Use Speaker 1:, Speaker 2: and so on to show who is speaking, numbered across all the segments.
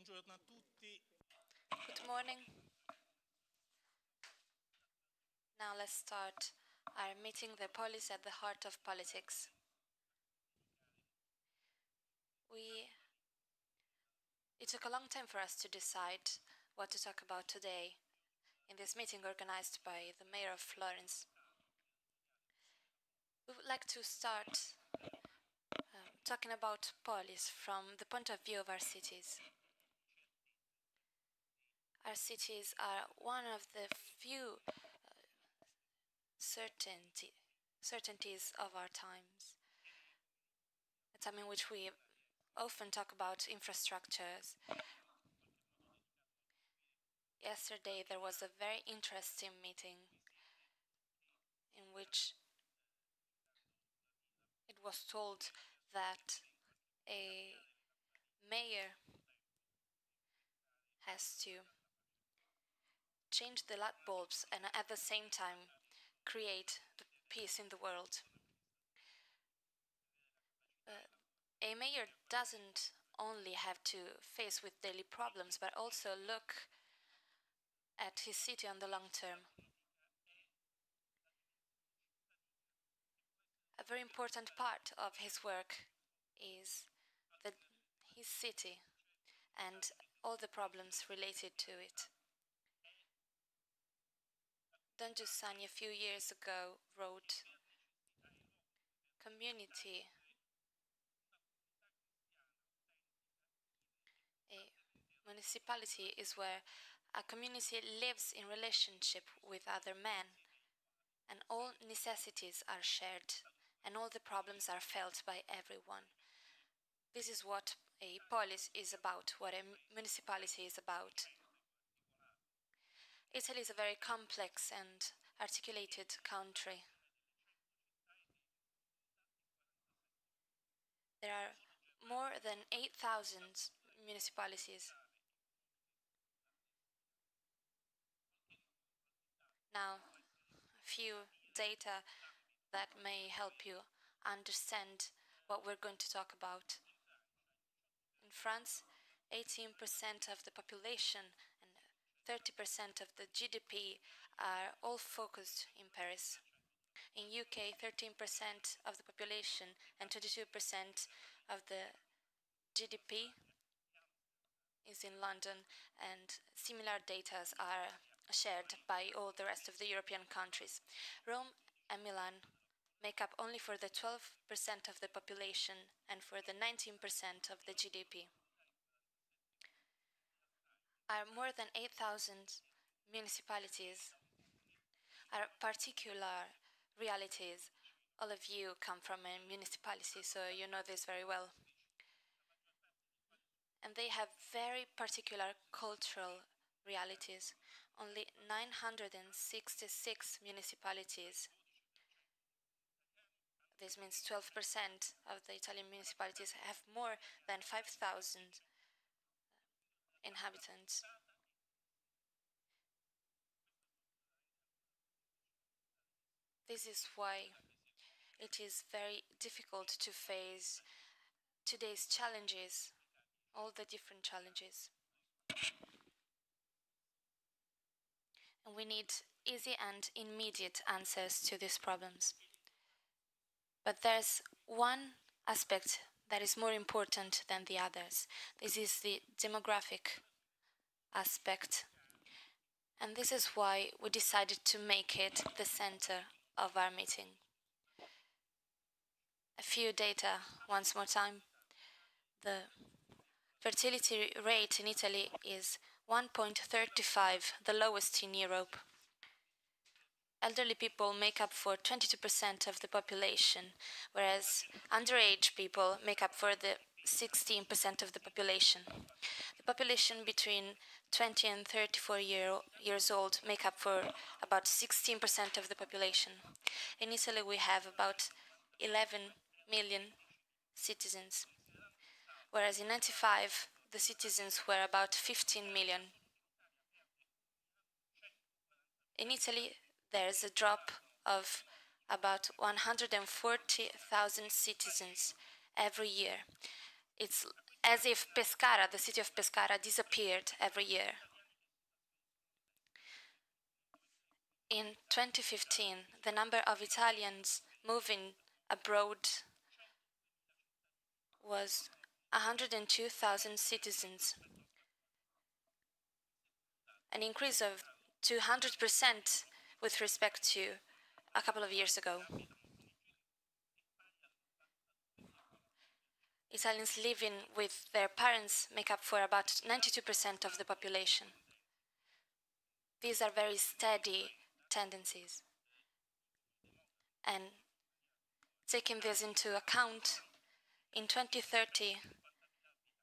Speaker 1: Buongiorno a tutti.
Speaker 2: Good morning. Now let's start our meeting, the Polis at the heart of politics. It took a long time for us to decide what to talk about today in this meeting organized by the mayor of Florence. We would like to start talking about Polis from the point of view of our cities. Our cities are one of the few certainties of our times. A time in which we often talk about infrastructures. Yesterday there was a very interesting meeting in which it was told that a mayor has to change the light bulbs and at the same time create the peace in the world. A mayor doesn't only have to face with daily problems, but also look at his city on the long term. A very important part of his work is his city and all the problems related to it. Don Giussani a few years ago wrote, "Community, a municipality is where a community lives in relationship with other men, and all necessities are shared, and all the problems are felt by everyone." This is what a polis is about, what a municipality is about. Italy is a very complex and articulated country. There are more than 8,000 municipalities. Now, a few data that may help you understand what we're going to talk about. In France, 18% of the population and 30% of the GDP are all focused in Paris. In UK, 13% of the population and 22% of the GDP is in London, and similar data are shared by all the rest of the European countries. Rome and Milan make up only for the 12% of the population and for the 19% of the GDP. Our more than 8,000 municipalities are particular realities. All of you come from a municipality, so you know this very well. And they have very particular cultural realities. Only 966 municipalities. This means 12% of the Italian municipalities have more than 5,000 inhabitants. This is why it is very difficult to face today's challenges, all the different challenges. And we need easy and immediate answers to these problems. But there's one aspect that is more important than the others. This is the demographic aspect. And this is why we decided to make it the center of our meeting. A few data, once more time. The fertility rate in Italy is 1.35, the lowest in Europe. Elderly people make up for 22% of the population, whereas underage people make up for the 16% of the population. The population between 20 and 34 years old make up for about 16% of the population. In Italy, we have about 11 million citizens, whereas in 1995, the citizens were about 15 million. In Italy, there's a drop of about 140,000 citizens every year. It's as if Pescara, the city of Pescara, disappeared every year. In 2015, the number of Italians moving abroad was 102,000 citizens, an increase of 200% with respect to a couple of years ago. Italians living with their parents make up for about 92% of the population. These are very steady tendencies. And taking this into account, in 2030,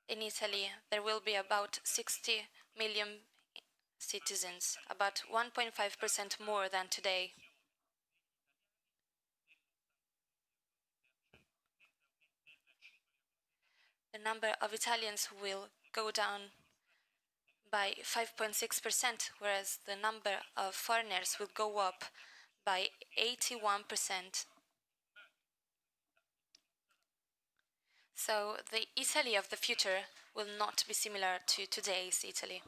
Speaker 2: in Italy, there will be about 60 million citizens, about 1.5% more than today. The number of Italians will go down by 5.6%, whereas the number of foreigners will go up by 81%. So the Italy of the future will not be similar to today's Italy.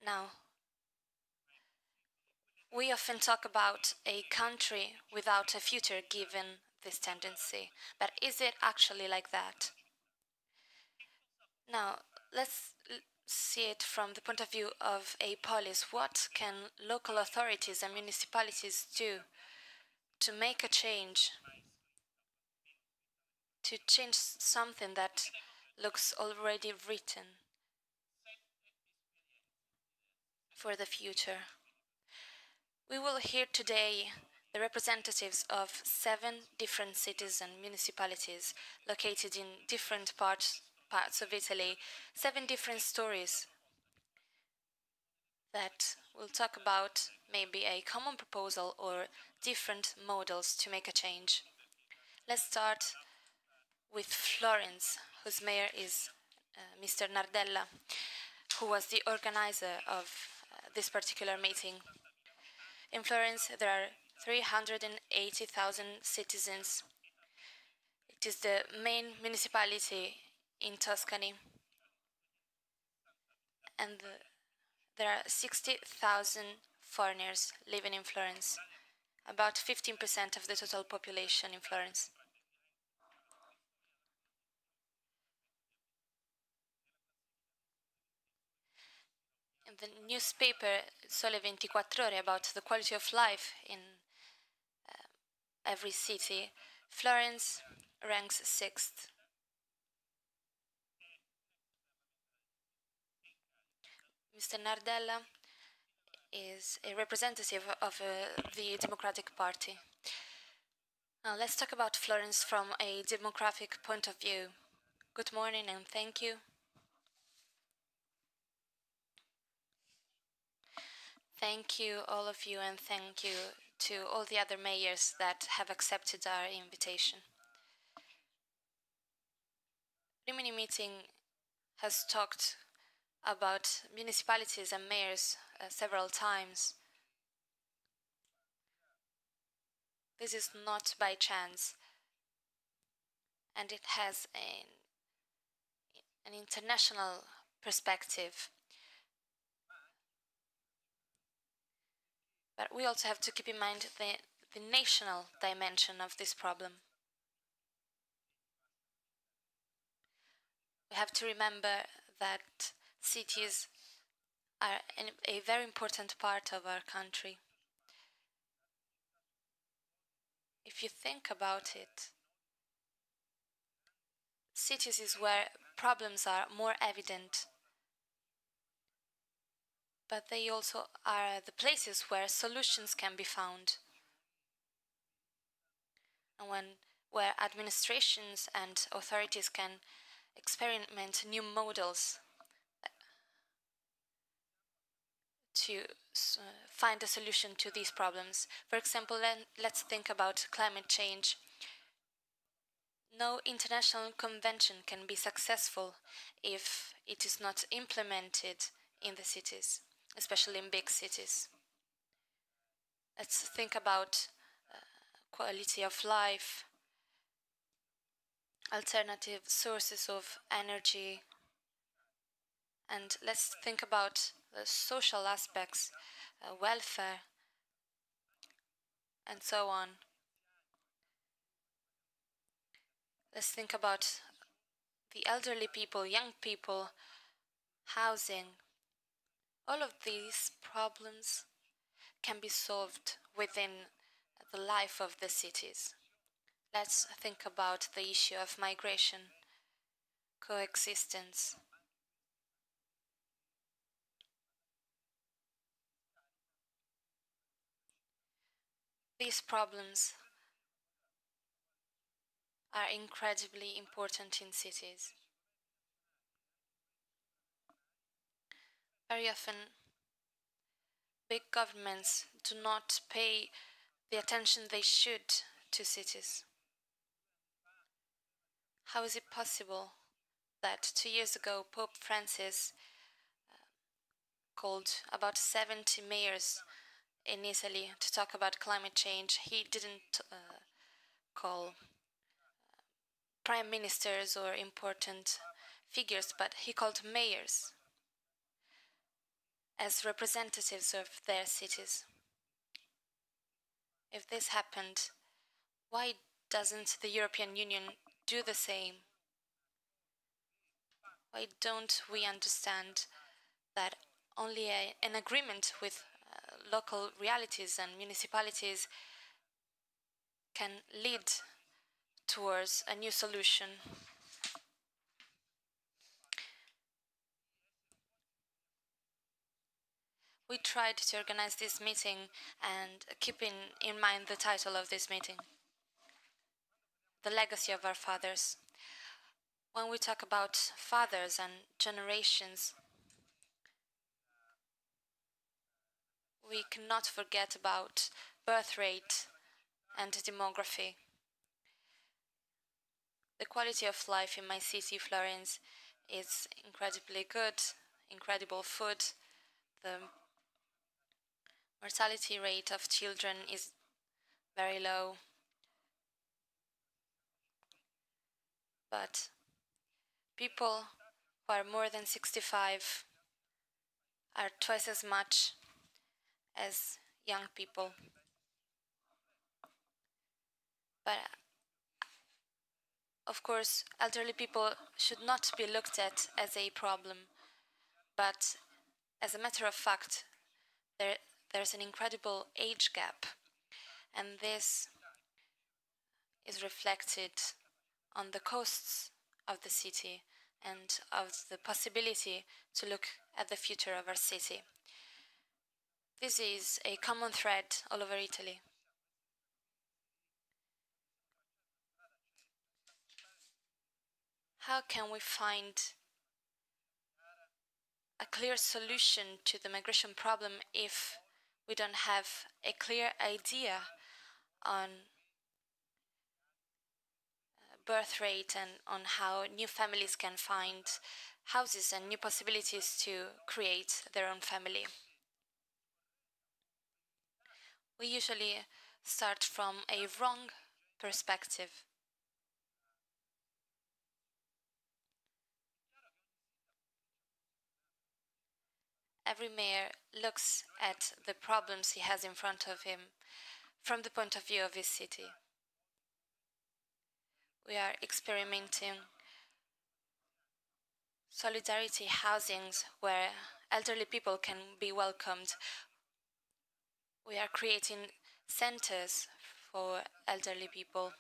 Speaker 2: Now, we often talk about a country without a future given this tendency, but is it actually like that? Now, let's see it from the point of view of a polis. What can local authorities and municipalities do to make a change, to change something that looks already written for the future? We will hear today the representatives of 7 different cities and municipalities located in different parts of Italy, 7 different stories that will talk about maybe a common proposal or different models to make a change. Let's start with Florence, whose mayor is Mr. Nardella, who was the organizer of this particular meeting. In Florence, there are 380,000 citizens. It is the main municipality in Tuscany, and there are 60,000 foreigners living in Florence, about 15% of the total population in Florence. In the newspaper Sole 24 Ore about the quality of life in every city, Florence ranks 6th. Mr. Nardella is a representative of the Democratic Party. Now let's talk about Florence from a demographic point of view. Good morning and thank you. Thank you, all of you, and thank you to all the other mayors that have accepted our invitation. Rimini meeting has talked about municipalities and mayors several times. This is not by chance, and it has an international perspective. But we also have to keep in mind the national dimension of this problem. We have to remember that cities are a very important part of our country. If you think about it, cities is where problems are more evident, but they also are the places where solutions can be found, and where administrations and authorities can experiment new models to find a solution to these problems. For example, let's think about climate change. No international convention can be successful if it is not implemented in the cities, especially in big cities. Let's think about quality of life, alternative sources of energy, and let's think about the social aspects, welfare, and so on. Let's think about the elderly people, young people, housing. All of these problems can be solved within the life of the cities. Let's think about the issue of migration, coexistence. These problems are incredibly important in cities. Very often, big governments do not pay the attention they should to cities. How is it possible that 2 years ago Pope Francis called about 70 mayors in Italy to talk about climate change? He didn't call prime ministers or important figures, but he called mayors as representatives of their cities. If this happened, why doesn't the European Union do the same? Why don't we understand that only an agreement with local realities and municipalities can lead towards a new solution? We tried to organize this meeting and keeping in mind the title of this meeting, the legacy of our fathers. When we talk about fathers and generations, we cannot forget about birth rate and demography. The quality of life in my city, Florence, is incredibly good, incredible food. The mortality rate of children is very low. But people who are more than 65 are twice as much as young people. But of course, elderly people should not be looked at as a problem, but as a matter of fact, there's an incredible age gap, and this is reflected on the costs of the city and of the possibility to look at the future of our city. This is a common thread all over Italy. How can we find a clear solution to the migration problem if we don't have a clear idea on birth rate and on how new families can find houses and new possibilities to create their own family? We usually start from a wrong perspective. Every mayor looks at the problems he has in front of him from the point of view of his city. We are experimenting solidarity housings where elderly people can be welcomed. We are creating centers for elderly people,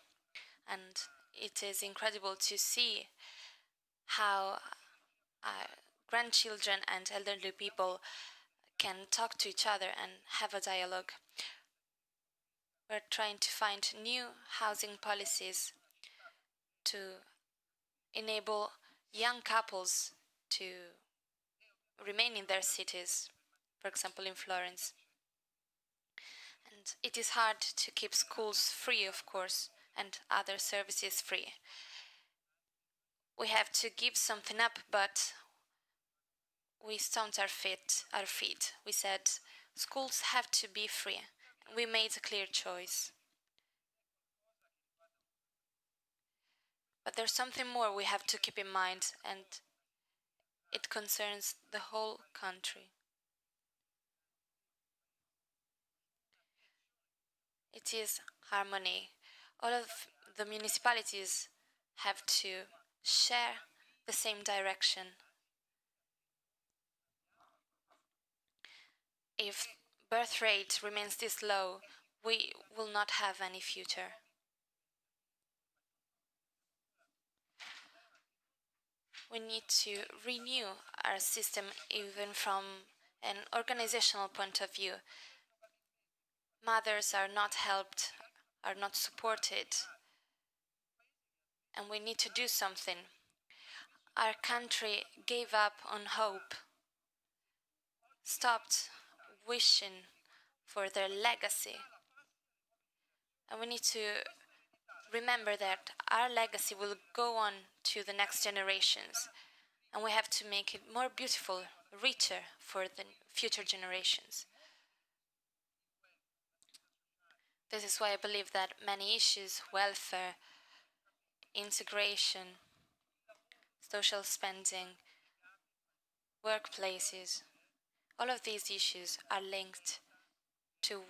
Speaker 2: and it is incredible to see how grandchildren and elderly people can talk to each other and have a dialogue. We're trying to find new housing policies to enable young couples to remain in their cities, for example in Florence. And it is hard to keep schools free, of course, and other services free. We have to give something up, but we stomped our feet. We said schools have to be free. We made a clear choice. But there's something more we have to keep in mind, and it concerns the whole country. It is harmony. All of the municipalities have to share the same direction. If birth rate remains this low, we will not have any future. We need to renew our system even from an organizational point of view. Mothers are not helped, are not supported, and we need to do something. Our country gave up on hope, stopped wishing for their legacy. And we need to remember that our legacy will go on to the next generations. And we have to make it more beautiful, richer for the future generations. This is why I believe that many issues, welfare, integration, social spending, workplaces, all of these issues are linked to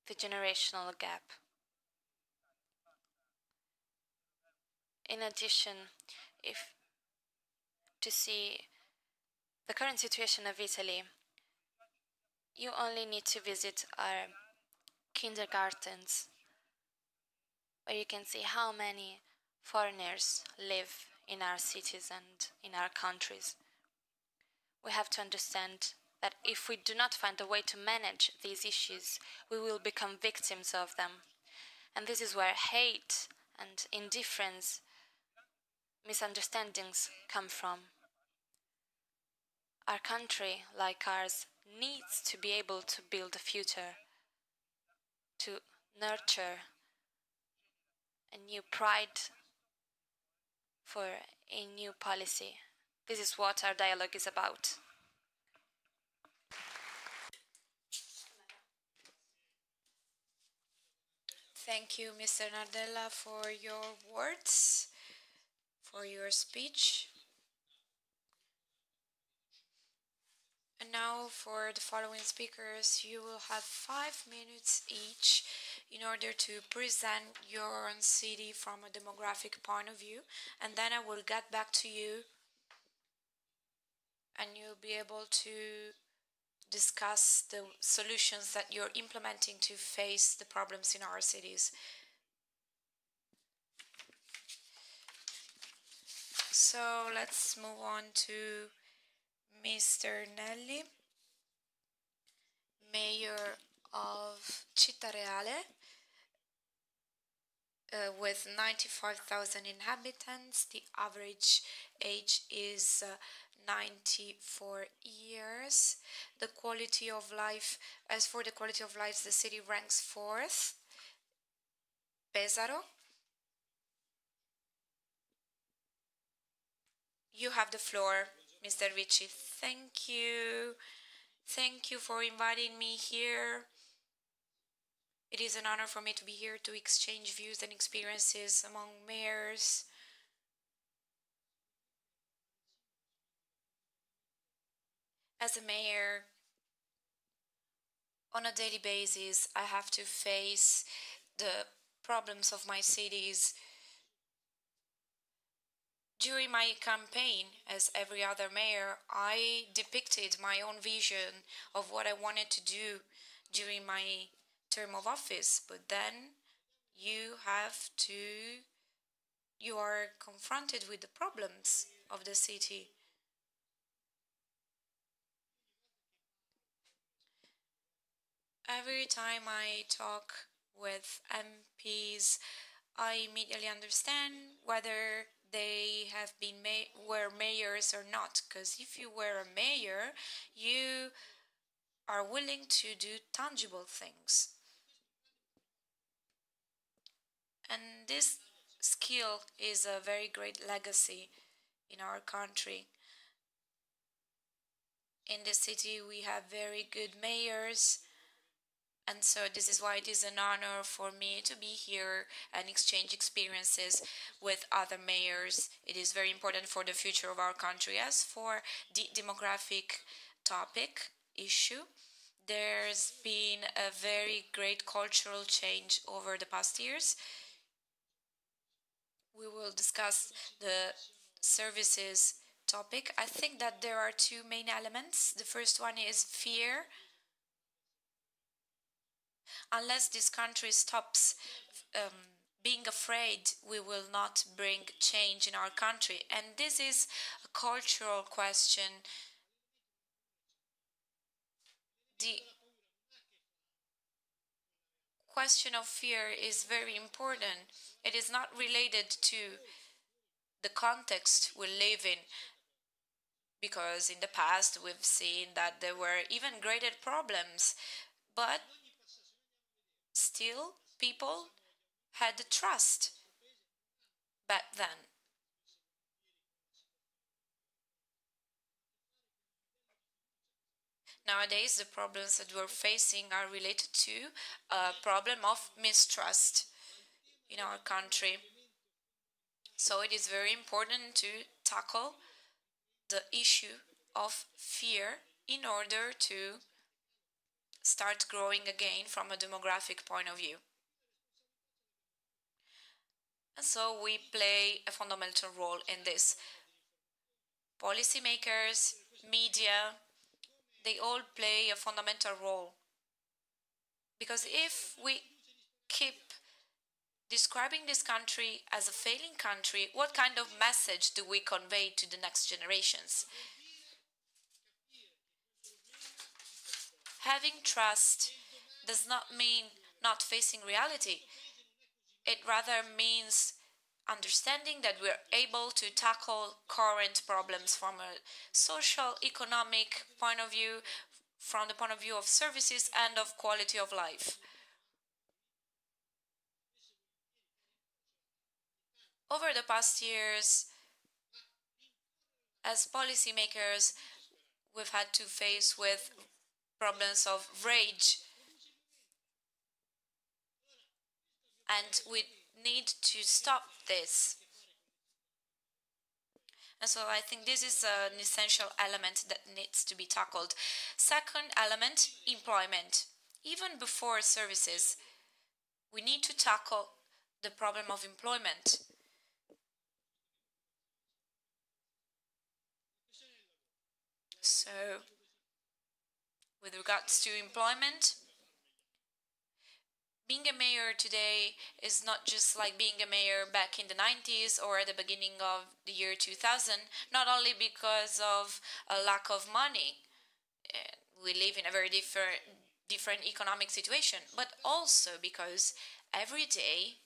Speaker 2: the generational gap. In addition, if to see the current situation of Italy, you only need to visit our kindergartens, where you can see how many foreigners live in our cities and in our countries. We have to understand that if we do not find a way to manage these issues, we will become victims of them. And this is where hate and indifference, misunderstandings come from. Our country, like ours, needs to be able to build a future, to nurture a new pride for a new policy. This is what our dialogue is about.
Speaker 1: Thank you, Mr. Nardella, for your words, for your speech. And now for the following speakers, you will have 5 minutes each in order to present your own city from a demographic point of view. And then I will get back to you and you'll be able to discuss the solutions that you're implementing to face the problems in our cities. So let's move on to Mr. Nelli, Mayor of Cittareale, with 95,000 inhabitants. The average age is 94 years. The quality of life, as for the quality of life, the city ranks 4th. Pesaro. You have the floor, Mr. Ricci. Thank you. Thank you for inviting me here. It is an honor for me to be here to exchange views and experiences among mayors. As a mayor, on a daily basis, I have to face the problems of my cities. During my campaign, as every other mayor, I depicted my own vision of what I wanted to do during my term of office. But then you are confronted with the problems of the city. Every time I talk with MPs, I immediately understand whether they have been were mayors or not. Because if you were a mayor, you are willing to do tangible things. And this skill is a very great legacy in our country. In the city, we have very good mayors And so this is why it is an honor for me to be here and exchange experiences with other mayors. It is very important for the future of our country. As for the demographic topic issue, there's been a very great cultural change over the past years. We will discuss the services topic. I think that there are two main elements. The first one is fear. Unless this country stops being afraid, we will not bring change in our country. And this is a cultural question. The question of fear is very important. It is not related to the context we live in, because in the past we've seen that there were even greater problems, but still people had the trust back then. Nowadays, the problems that we're facing are related to a problem of mistrust in our country. So it is very important to tackle the issue of fear in order to start growing again from a demographic point of view. And so we play a fundamental role in this. Policymakers, media, they all play a fundamental role. Because if we keep describing this country as a failing country, what kind of message do we convey to the next generations? Having trust does not mean not facing reality. It rather means understanding that we're able to tackle current problems from a social, economic point of view, from the point of view of services and of quality of life. Over the past years, as policymakers, we've had to face with problems of rage, and we need to stop this. And so I think this is an essential element that needs to be tackled. Second element, employment. Even before services, we need to tackle the problem of employment. So, with regards to employment, being a mayor today is not just like being a mayor back in the 90s or at the beginning of the year 2000, not only because of a lack of money. We live in a very different economic situation, but also because every day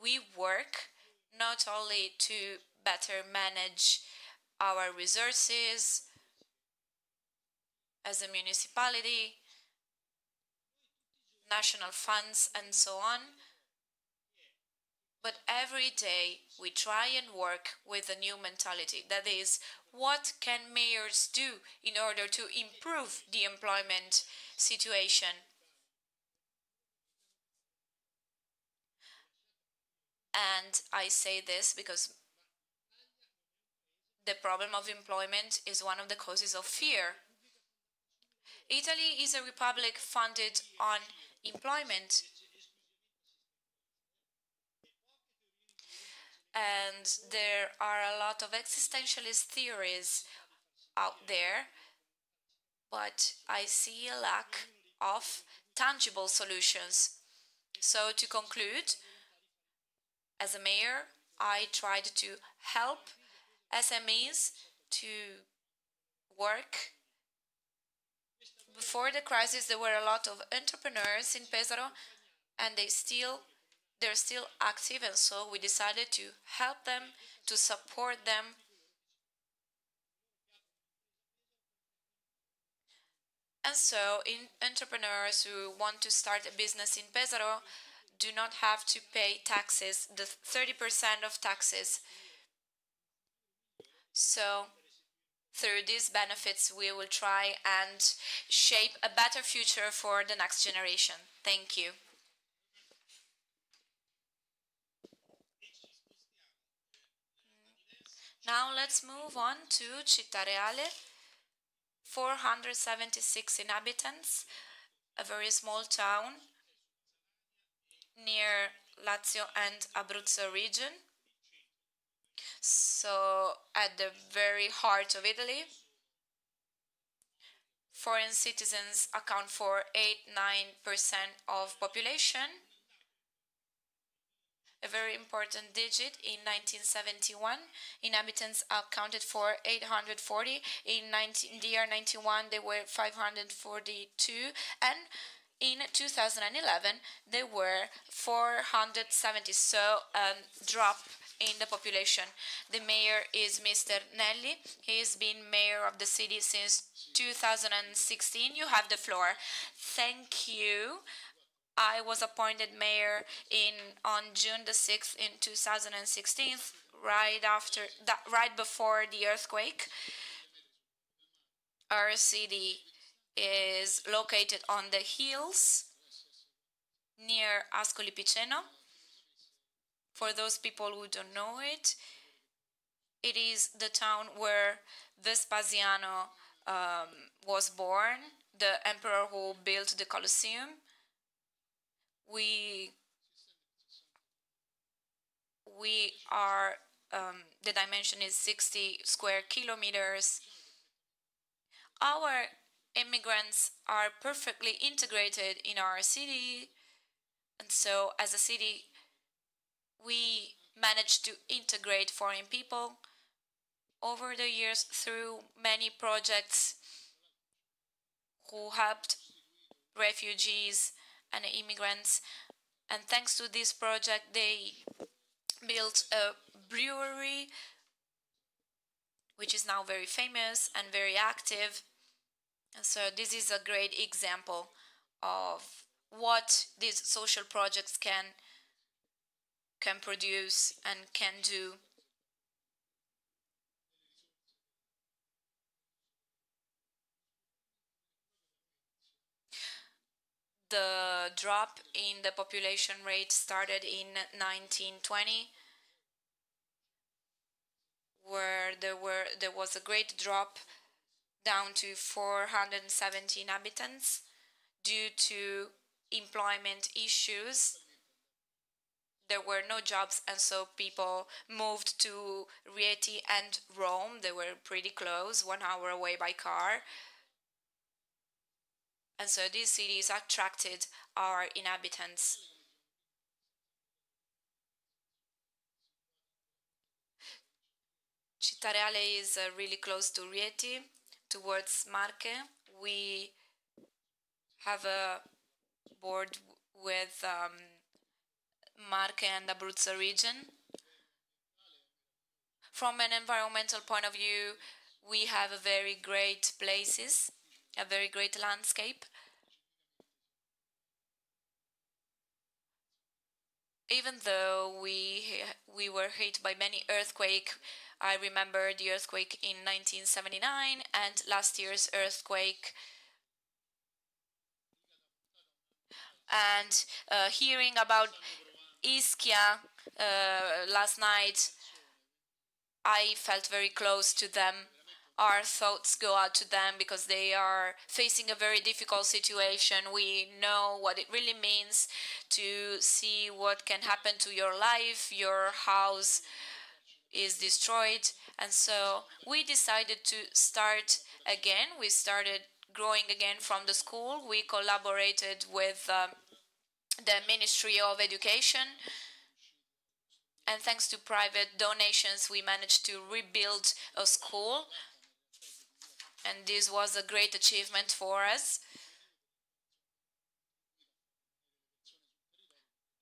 Speaker 1: we work not only to better manage our resources as a municipality, national funds, and so on, but every day we try and work with a new mentality. That is, what can mayors do in order to improve the employment situation? And I say this because the problem of employment is one of the causes of fear. Italy is a republic founded on employment, and there are a lot of existentialist theories out there, but I see a lack of tangible solutions. So, to conclude, as a mayor, I tried to help SMEs to work. Before the crisis, there were a lot of entrepreneurs in Pesaro, and they're still active, and so we decided to help them, to support them. And so, in entrepreneurs who want to start a business in Pesaro do not have to pay taxes, the 30% of taxes. So through these benefits, we will try and shape a better future for the next generation. Thank you. Now let's move on to Cittareale, 476 inhabitants, a very small town near Lazio and Abruzzo region. So at the very heart of Italy. Foreign citizens account for 8-9% of population. A very important digit in 1971. Inhabitants accounted for 840. In the year 91, they were 542. And in 2011, they were 470. So drop in the population. The mayor is Mr. Nelli. He has been mayor of the city since 2016. You have the floor. Thank you. I was appointed mayor on June the 6th in 2016, right before the earthquake. Our city is located on the hills near Ascoli Piceno. For those people who don't know it, it is the town where Vespasiano was born, the emperor who built the Colosseum. We are, the dimension is 60 square kilometers. Our immigrants are perfectly integrated in our city, and so as a city, we managed to integrate foreign people over the years through many projects who helped refugees and immigrants. And thanks to this project, they built a brewery, which is now very famous and very active. And so this is a great example of what these social projects can produce and can do. The drop in the population rate started in 1920, where there was a great drop down to 470 inhabitants due to employment issues. There were no jobs, and so people moved to Rieti and Rome. They were pretty close, 1 hour away by car. And so these cities attracted our inhabitants. Cittareale is really close to Rieti, towards Marche. We have a board with Marche and Abruzzo region. From an environmental point of view, we have a very great places, a very great landscape. Even though we were hit by many earthquakes, I remember the earthquake in 1979 and last year's earthquake. And hearing about Ischia last night, I felt very close to them. Our thoughts go out to them because they are facing a very difficult situation. We know what it really means to see what can happen to your life. Your house is destroyed. And so we decided to start again. We started growing again from the school. We collaborated with the Ministry of Education. And thanks to private donations, we managed to rebuild a school. And this was a great achievement for us.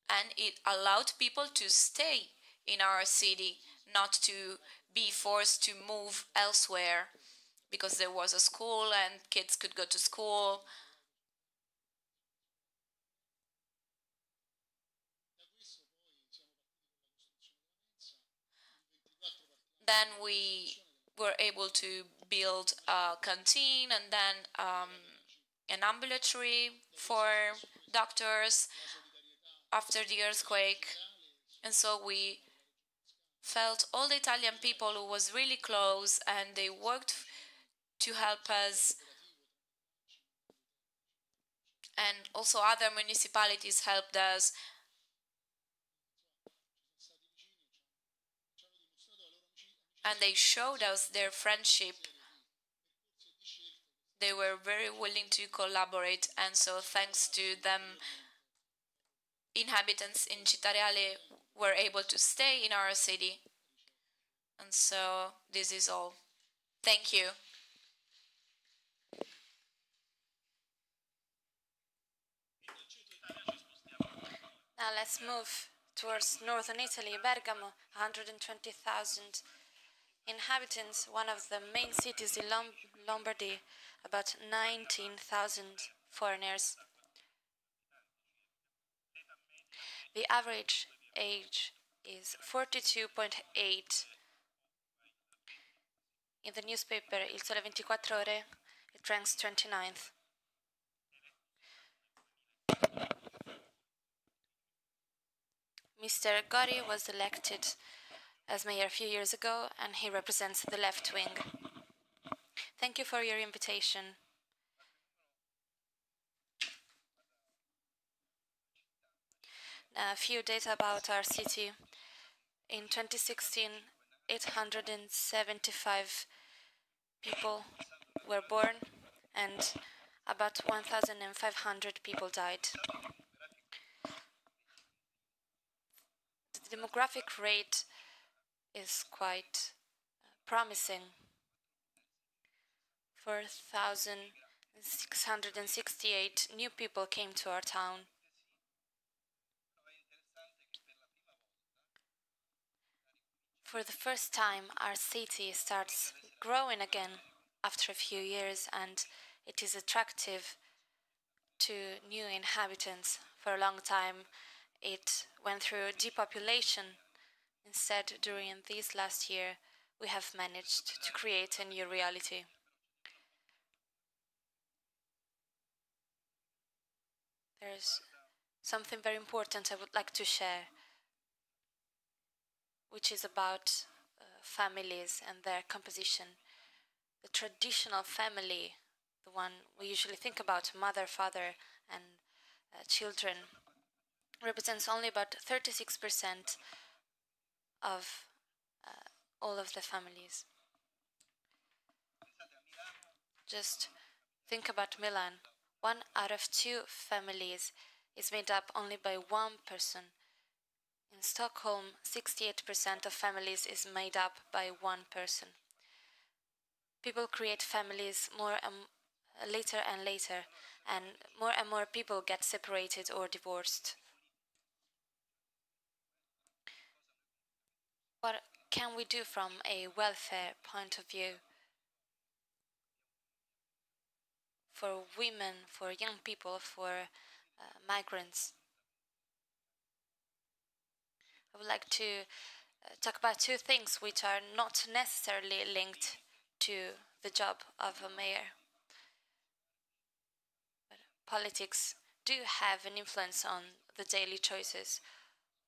Speaker 1: And it allowed people to stay in our city, not to be forced to move elsewhere, because there was a school and kids could go to school. Then we were able to build a canteen and then an ambulatory for doctors after the earthquake. And so we felt all the Italian people who was really close, and they worked to help us, and also other municipalities helped us. And they showed us their friendship. They were very willing to collaborate, and so thanks to them, inhabitants in Cittareale were able to stay in our city. And so this is all. Thank you.
Speaker 2: Now let's move towards northern Italy, Bergamo, 120,000 inhabitants, one of the main cities in Lombardy, about 19,000 foreigners. The average age is 42.8. In the newspaper Il Sole 24 Ore, it ranks 29th. Mr. Gori was elected as mayor a few years ago, and he represents the left wing. Thank you for your invitation. A few data about our city. In 2016, 875 people were born and about 1,500 people died. The demographic rate is quite promising. 4,668 new people came to our town. For the first time, our city starts growing again after a few years, and it is attractive to new inhabitants. For a long time, it went through depopulation. Instead, during this last year, we have managed to create a new reality. There's something very important I would like to share, which is about families and their composition. The traditional family, the one we usually think about, mother, father, and children, represents only about 36% of all of the families. Just think about Milan. 1 out of 2 families is made up only by one person. In Stockholm, 68% of families is made up by one person. People create families later and later, and more people get separated or divorced. What can we do from a welfare point of view? For women, for young people, for migrants. I would like to talk about 2 things which are not necessarily linked to the job of a mayor. But politics do have an influence on the daily choices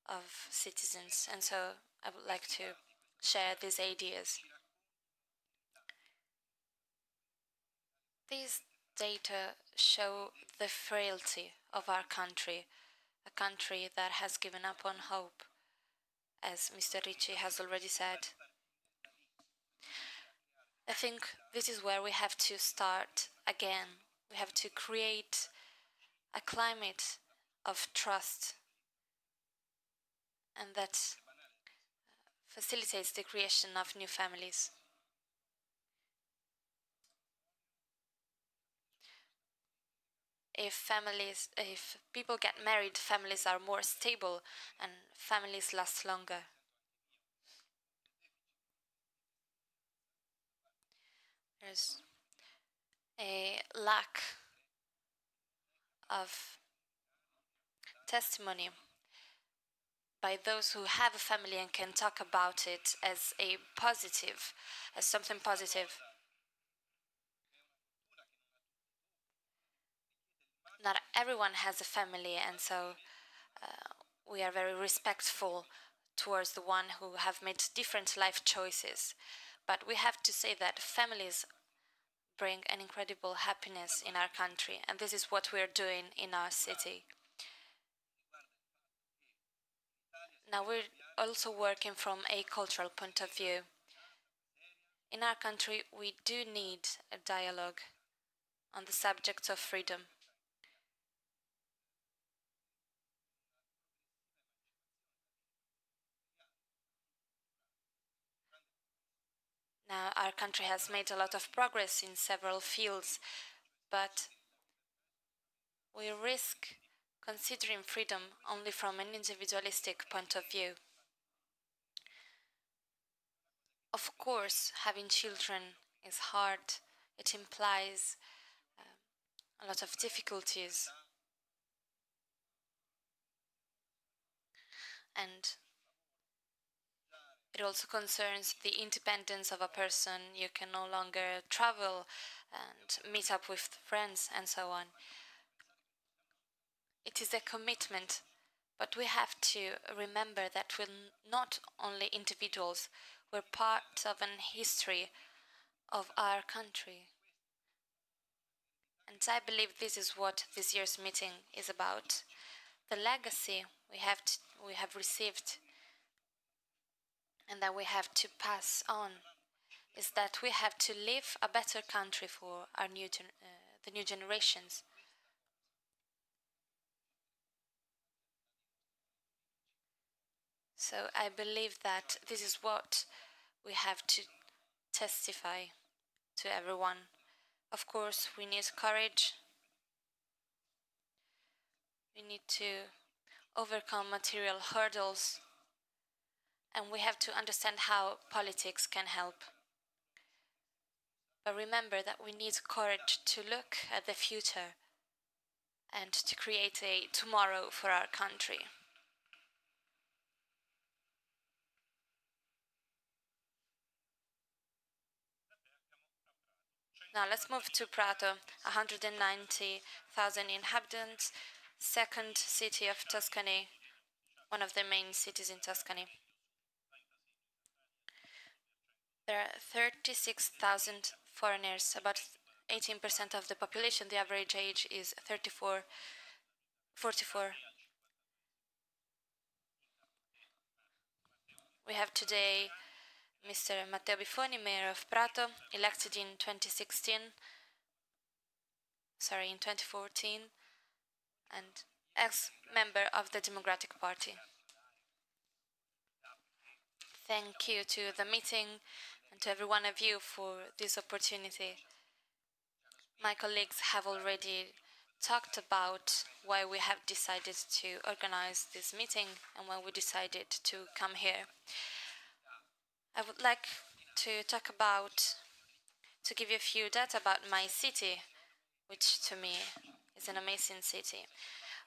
Speaker 2: of citizens, and so I would like to share these ideas. These data show the frailty of our country, a country that has given up on hope, as Mr. Ricci has already said. I think this is where we have to start again. We have to create a climate of trust, and that facilitates the creation of new families. If people get married, families are more stable and families last longer. There's a lack of testimony. by those who have a family and can talk about it as a positive, as something positive. Not everyone has a family, and so we are very respectful towards the one who have made different life choices. But we have to say that families bring an incredible happiness in our country, and this is what we are doing in our city. Now we're also working from a cultural point of view. In our country, we do need a dialogue on the subject of freedom. Now, our country has made a lot of progress in several fields, but we risk considering freedom only from an individualistic point of view. Of course, having children is hard, it implies a lot of difficulties, and it also concerns the independence of a person. You can no longer travel and meet up with friends and so on. It is a commitment, but we have to remember that we're not only individuals, we're part of an history of our country. And I believe this is what this year's meeting is about. The legacy we have received and that we have to pass on is that we have to leave a better country for our the new generations. So I believe that this is what we have to testify to everyone. Of course, we need courage. We need to overcome material hurdles, and we have to understand how politics can help. But remember that we need courage to look at the future and to create a tomorrow for our country. Now let's move to Prato, 190,000 inhabitants, second city of Tuscany, one of the main cities in Tuscany. There are 36,000 foreigners, about 18% of the population. The average age is 44. We have today Mr. Matteo Biffoni, mayor of Prato, elected in 2014, and ex-member of the Democratic Party. Thank you to the meeting and to every one of you for this opportunity. My colleagues have already talked about why we have decided to organize this meeting and why we decided to come here. I would like to to give you a few data about my city, which to me is an amazing city.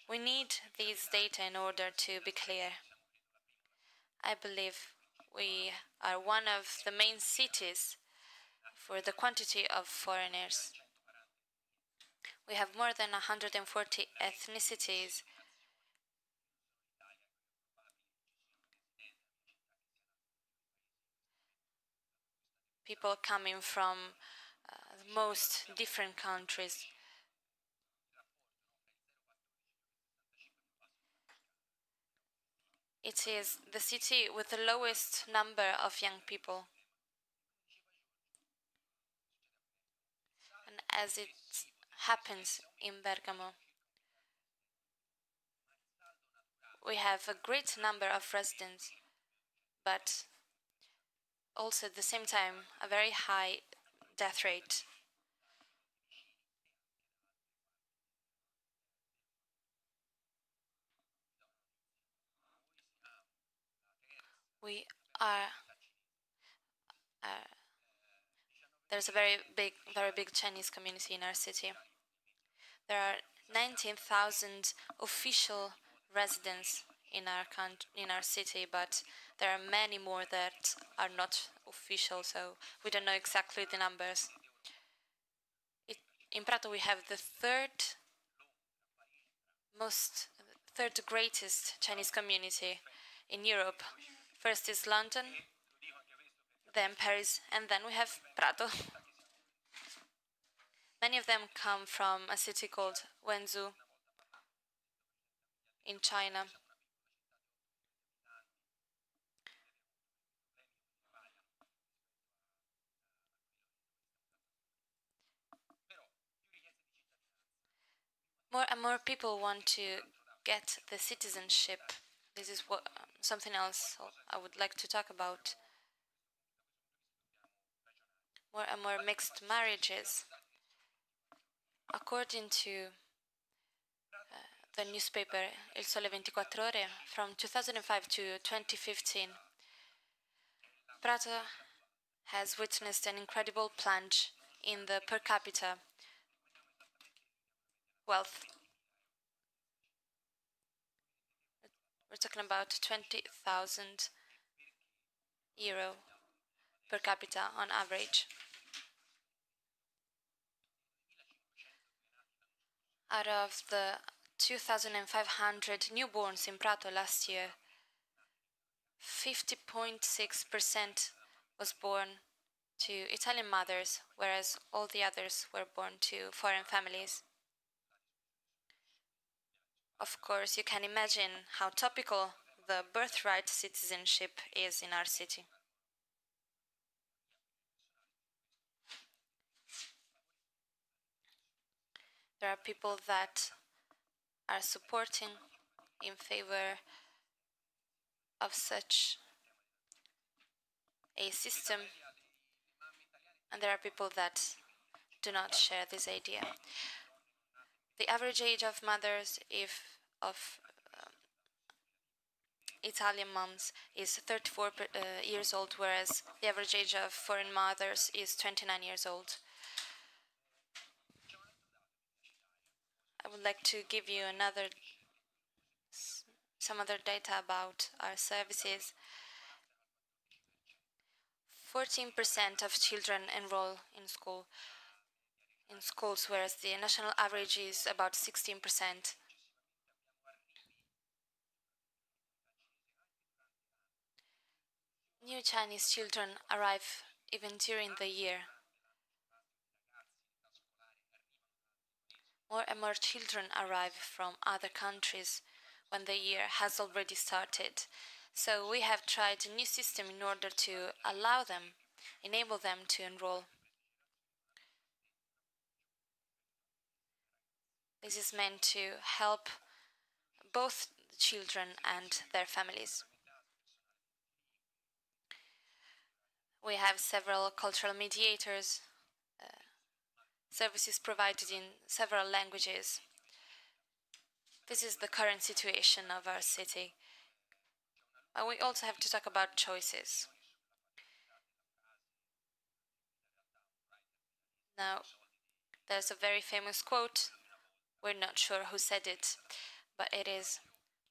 Speaker 2: We need these data in order to be clear. I believe we are one of the main cities for the quantity of foreigners. We have more than 140 ethnicities. People coming from most different countries. It is the city with the lowest number of young people. And as it happens in Bergamo, we have a great number of residents, but also at the same time a very high death rate. We are there's a very big Chinese community in our city. There are 19,000 official residents in our city, but there are many more that are not official, so we don't know exactly the numbers. In Prato, we have the third greatest Chinese community in Europe. First is London, then Paris, and then we have Prato. Many of them come from a city called Wenzhou in China. More and more people want to get the citizenship. This is something else I would like to talk about. More and more mixed marriages. According to the newspaper Il Sole 24 Ore, from 2005 to 2015, Prato has witnessed an incredible plunge in the per capita wealth. We're talking about 20,000 euro per capita on average. Out of the 2,500 newborns in Prato last year, 50.6% was born to Italian mothers, whereas all the others were born to foreign families. Of course, you can imagine how topical the birthright citizenship is in our city. There are people that are supporting in favor of such a system, and there are people that do not share this idea. The average age of mothers of Italian moms is 34 years old, whereas the average age of foreign mothers is 29 years old. I would like to give you some other data about our services. 14% of children enroll in schools, whereas the national average is about 16%. New Chinese children arrive even during the year. More and more children arrive from other countries when the year has already started. So we have tried a new system in order to enable them to enroll. This is meant to help both children and their families. We have several cultural mediators, services provided in several languages. This is the current situation of our city. But we also have to talk about choices. Now, there's a very famous quote. We're not sure who said it, but it is,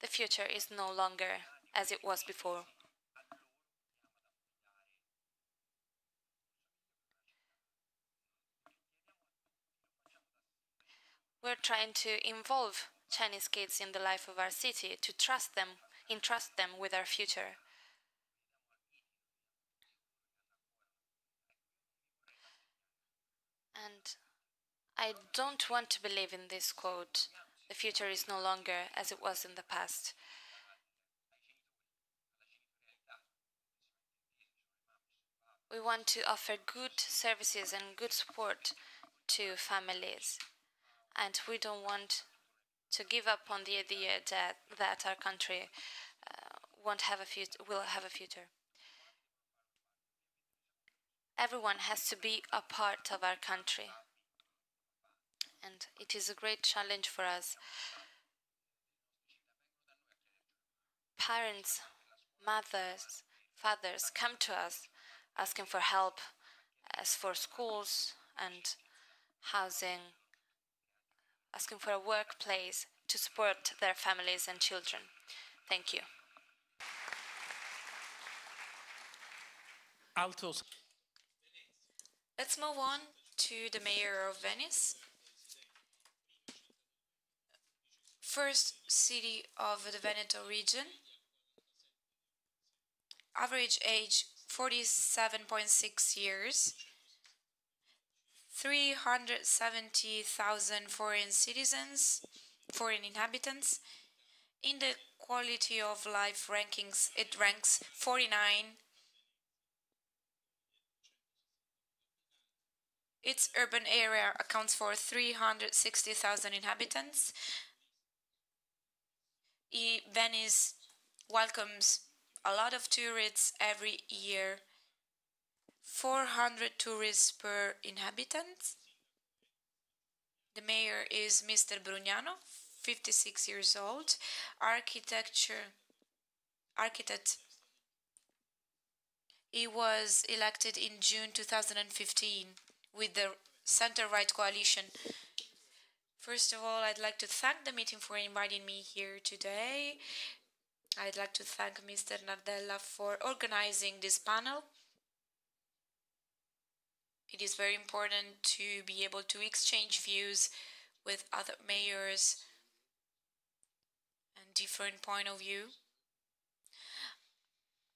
Speaker 2: "The future is no longer as it was before." We're trying to involve Chinese kids in the life of our city, to entrust them with our future. And I don't want to believe in this quote, "The future is no longer as it was in the past." We want to offer good services and good support to families, and we don't want to give up on the idea that our country will have a future. Everyone has to be a part of our country, and it is a great challenge for us. Parents, mothers, fathers come to us asking for help as for schools and housing, asking for a workplace to support their families and children. Thank you.
Speaker 3: Altos.
Speaker 1: Let's move on to the mayor of Venice. First city of the Veneto region. Average age 47.6 years. 370,000 foreign citizens, foreign inhabitants. In the quality of life rankings, it ranks 49. Its urban area accounts for 360,000 inhabitants. Venice welcomes a lot of tourists every year. 400 tourists per inhabitant. The mayor is Mr. Brugnaro, 56 years old, architect. He was elected in June 2015 with the center-right coalition. First of all, I'd like to thank the meeting for inviting me here today. I'd like to thank Mr. Nardella for organizing this panel. It is very important to be able to exchange views with other mayors and different point of view.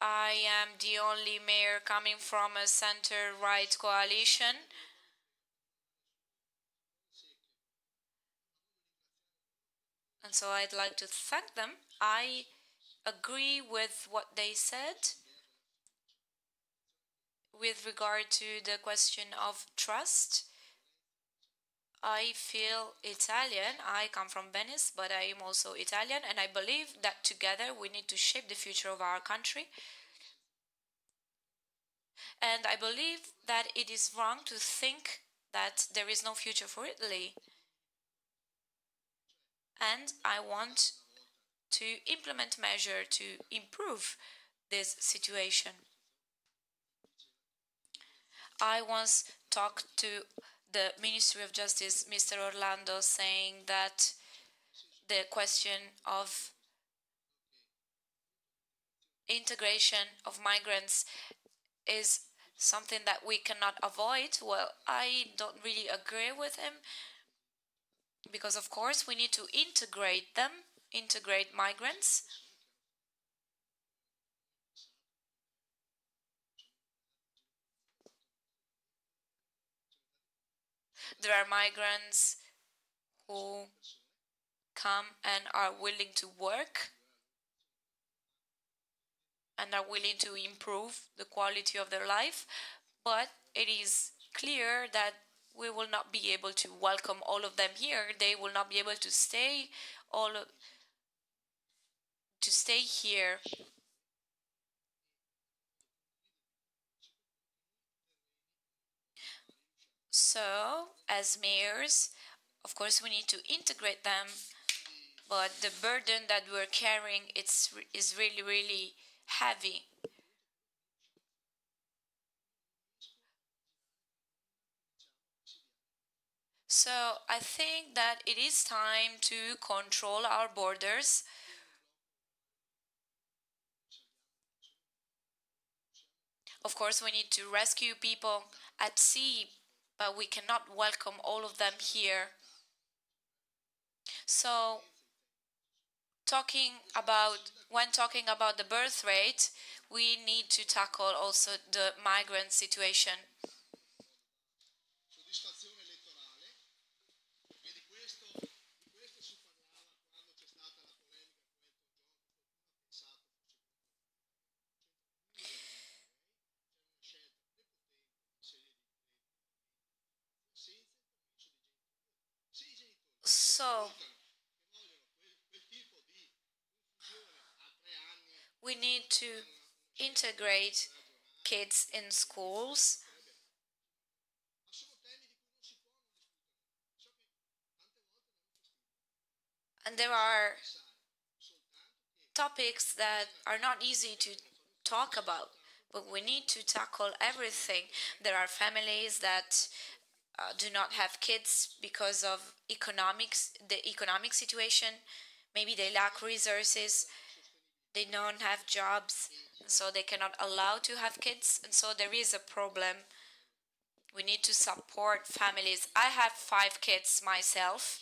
Speaker 1: I am the only mayor coming from a center-right coalition. And so I'd like to thank them. I agree with what they said with regard to the question of trust. I feel Italian. I come from Venice, but I am also Italian, and I believe that together we need to shape the future of our country. And I believe that it is wrong to think that there is no future for Italy. And I want to implement measures to improve this situation. I once talked to the Ministry of Justice, Mr. Orlando, saying that the question of integration of migrants is something that we cannot avoid. Well, I don't really agree with him, because of course we need to integrate them, integrate migrants. There are migrants who come and are willing to work and are willing to improve the quality of their life, but it is clear that we will not be able to welcome all of them here. They will not be able to stay here. So, as mayors, of course, we need to integrate them, but the burden that we're carrying is really, really heavy. So I think that it is time to control our borders. Of course, we need to rescue people at sea, but we cannot welcome all of them here. So, when talking about the birth rate, we need to tackle also the migrant situation. So, we need to integrate kids in schools. And there are topics that are not easy to talk about, but we need to tackle everything. There are families that do not have kids because of the economic situation. Maybe they lack resources. They don't have jobs, so they cannot allow to have kids, and so there is a problem. We need to support families. I have 5 kids myself,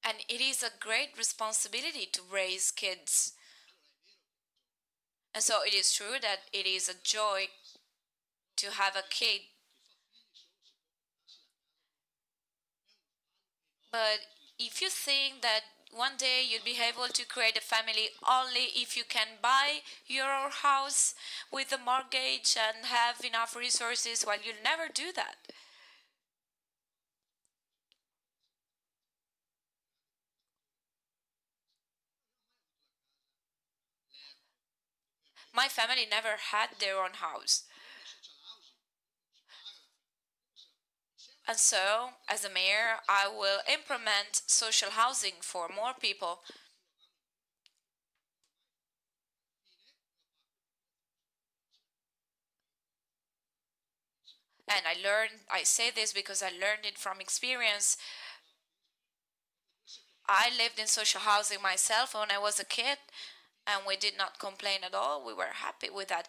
Speaker 1: and it is a great responsibility to raise kids. And so it is true that it is a joy to have a kid. But if you think that one day you'll be able to create a family only if you can buy your house with a mortgage and have enough resources, well, you'll never do that. My family never had their own house. And so, as a mayor, I will implement social housing for more people. And I say this because I learned it from experience. I lived in social housing myself when I was a kid, and we did not complain at all. We were happy with that.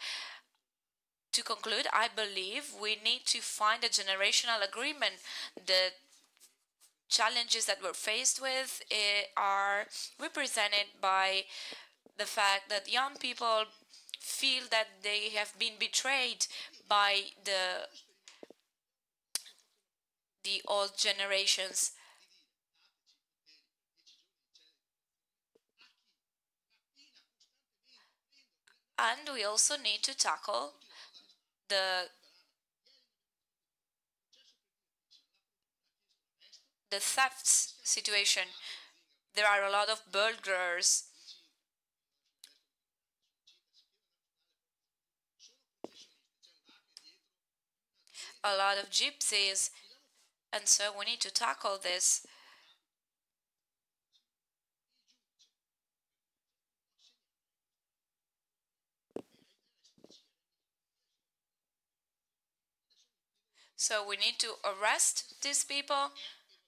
Speaker 1: To conclude, I believe we need to find a generational agreement. The challenges that we're faced with are represented by the fact that young people feel that they have been betrayed by the old generations. And we also need to tackle the the thefts situation. There are a lot of burglars, a lot of gypsies, and so we need to tackle this. So we need to arrest these people,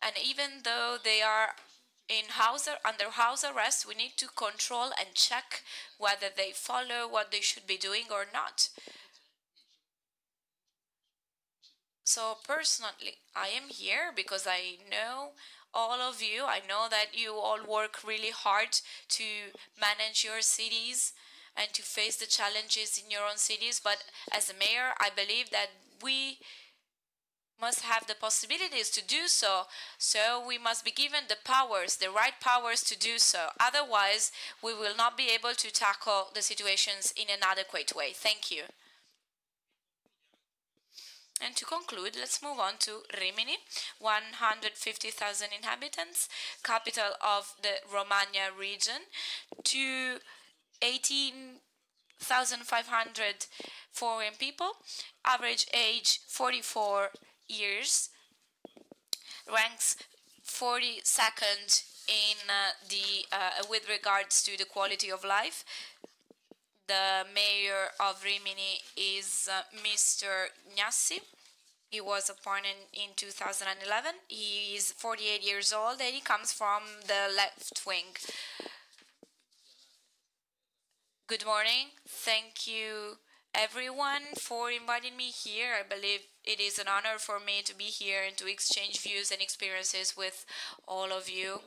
Speaker 1: and even though they are under house arrest, we need to control and check whether they follow what they should be doing or not. So personally, I am here because I know all of you. I know that you all work really hard to manage your cities and to face the challenges in your own cities. But as a mayor, I believe that we must have the possibilities to do so. So we must be given the powers, the right powers to do so. Otherwise, we will not be able to tackle the situations in an adequate way. Thank you. And to conclude, let's move on to Rimini, 150,000 inhabitants, capital of the Romagna region, to 18,500 foreign people, average age 44 years, ranks 42nd in with regards to the quality of life. The mayor of Rimini is Mr. Gnassi. He was appointed in 2011. He is 48 years old and he comes from the left wing. Good morning. Thank you everyone for inviting me here. I believe it is an honor for me to be here and to exchange views and experiences with all of you.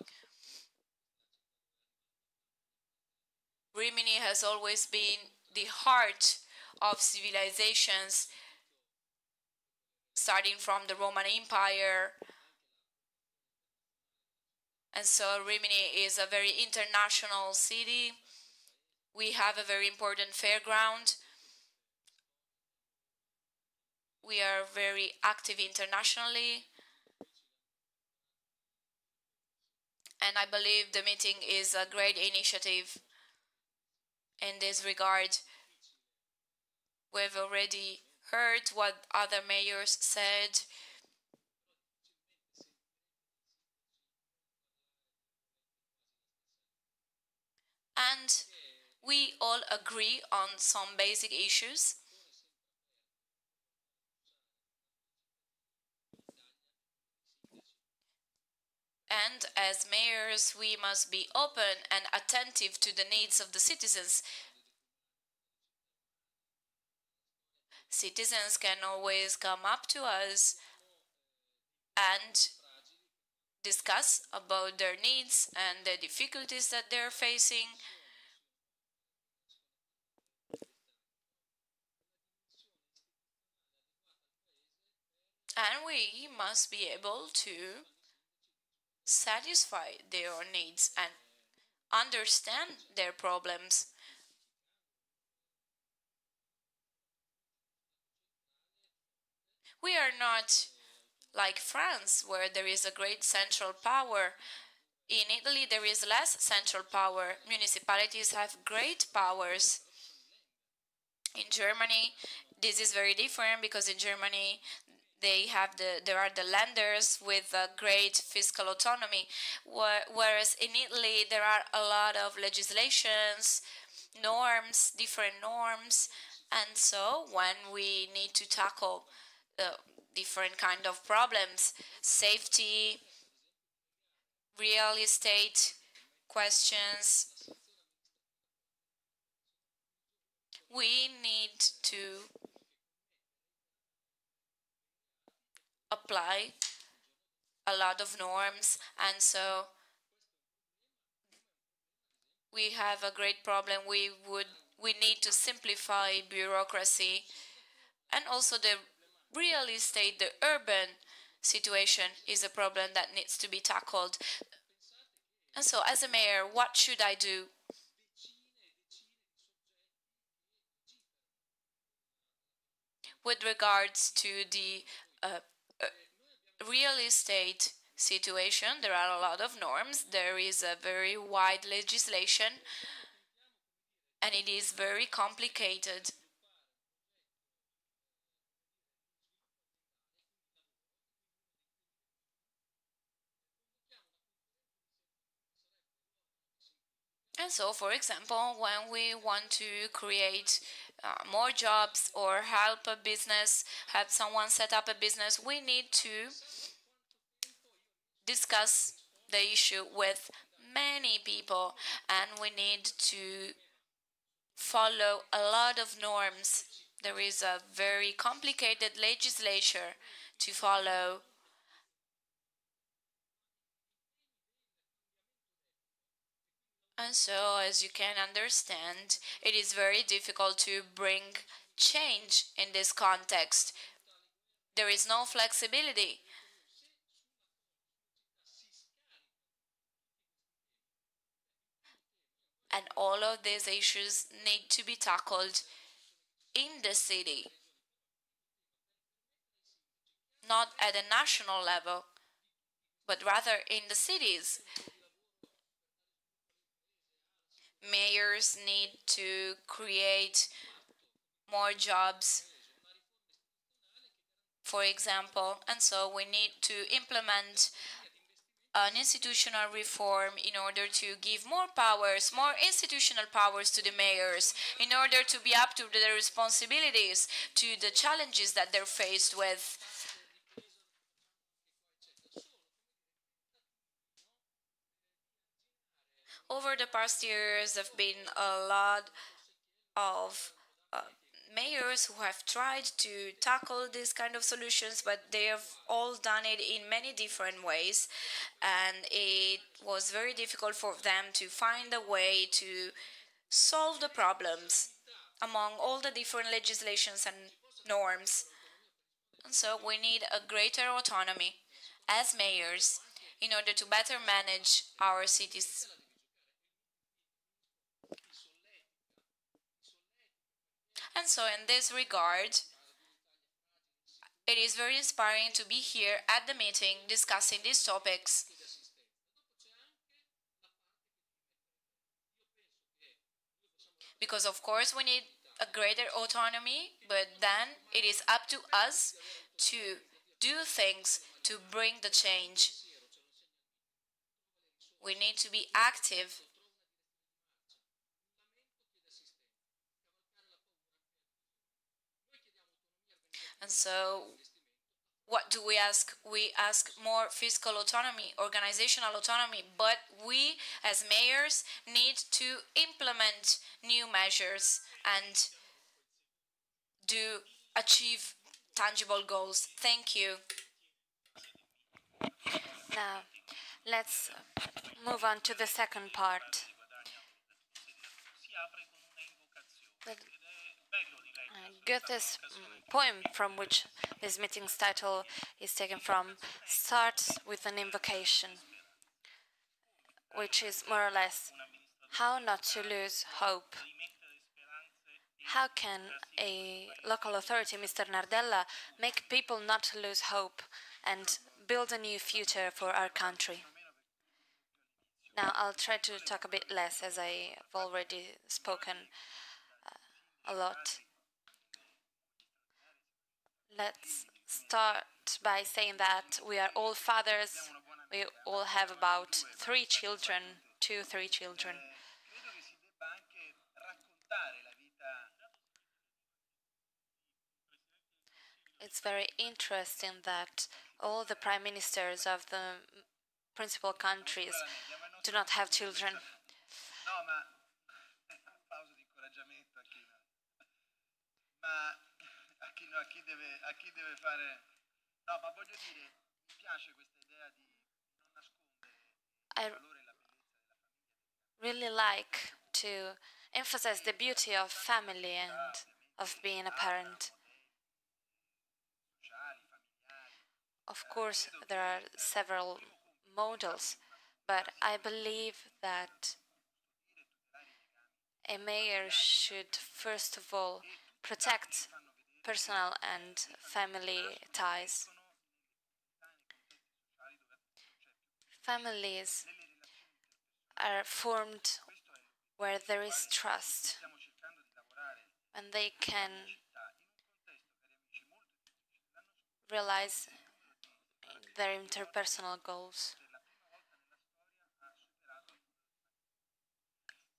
Speaker 1: Rimini has always been the heart of civilizations, starting from the Roman Empire. And so Rimini is a very international city. We have a very important fairground. We are very active internationally. And I believe the meeting is a great initiative in this regard. We've already heard what other mayors said. And we all agree on some basic issues. And as mayors, we must be open and attentive to the needs of the citizens. Citizens can always come up to us and discuss about their needs and the difficulties that they're facing. And we must be able to satisfy their needs and understand their problems. We are not like France, where there is a great central power. In Italy, there is less central power. Municipalities have great powers. In Germany, this is very different because in Germany, there are the lenders with a great fiscal autonomy, whereas in Italy there are a lot of legislations, norms, different norms, and so when we need to tackle different kind of problems, safety, real estate questions, we need to apply a lot of norms, and so we have a great problem. We need to simplify bureaucracy, and also the real estate, the urban situation is a problem that needs to be tackled. And so as a mayor, what should I do? With regards to the uh, uh, real estate situation, there are a lot of norms. There is a very wide legislation, and it is very complicated. And so, for example, when we want to create more jobs or help a business, help someone set up a business, we need to discuss the issue with many people, and we need to follow a lot of norms. There is a very complicated legislature to follow. And so, as you can understand, it is very difficult to bring change in this context. There is no flexibility. And all of these issues need to be tackled in the city, not at a national level, but rather in the cities. Mayors need to create more jobs, for example, and so we need to implement an institutional reform in order to give more powers, more institutional powers to the mayors, in order to be up to their responsibilities, to the challenges that they're faced with. Over the past years, there have been a lot of mayors who have tried to tackle these kind of solutions, but they have all done it in many different ways, and it was very difficult for them to find a way to solve the problems among all the different legislations and norms. And so we need a greater autonomy as mayors in order to better manage our cities. And so, in this regard, it is very inspiring to be here at the meeting discussing these topics. Because, of course, we need a greater autonomy, but then it is up to us to do things to bring the change. We need to be active. And so What do we ask? We ask more fiscal autonomy, organizational autonomy, but we as mayors need to implement new measures and do achieve tangible goals. Thank you.
Speaker 2: Now, let's move on to the second part. Goethe's poem, from which this meeting's title is taken from, starts with an invocation, which is more or less how not to lose hope. How can a local authority, Mr. Nardella, make people not lose hope and build a new future for our country? Now, I'll try to talk a bit less, as I have already spoken a lot. Let's start by saying that we are all fathers. We all have about 3 children, 2, 3 children. It's very interesting that all the prime ministers of the principal countries do not have children. I really like to emphasize the beauty of family and of being a parent. Of course, there are several models, but I believe that a mayor should first of all protect personal and family ties. Families are formed where there is trust, and they can realize their interpersonal goals.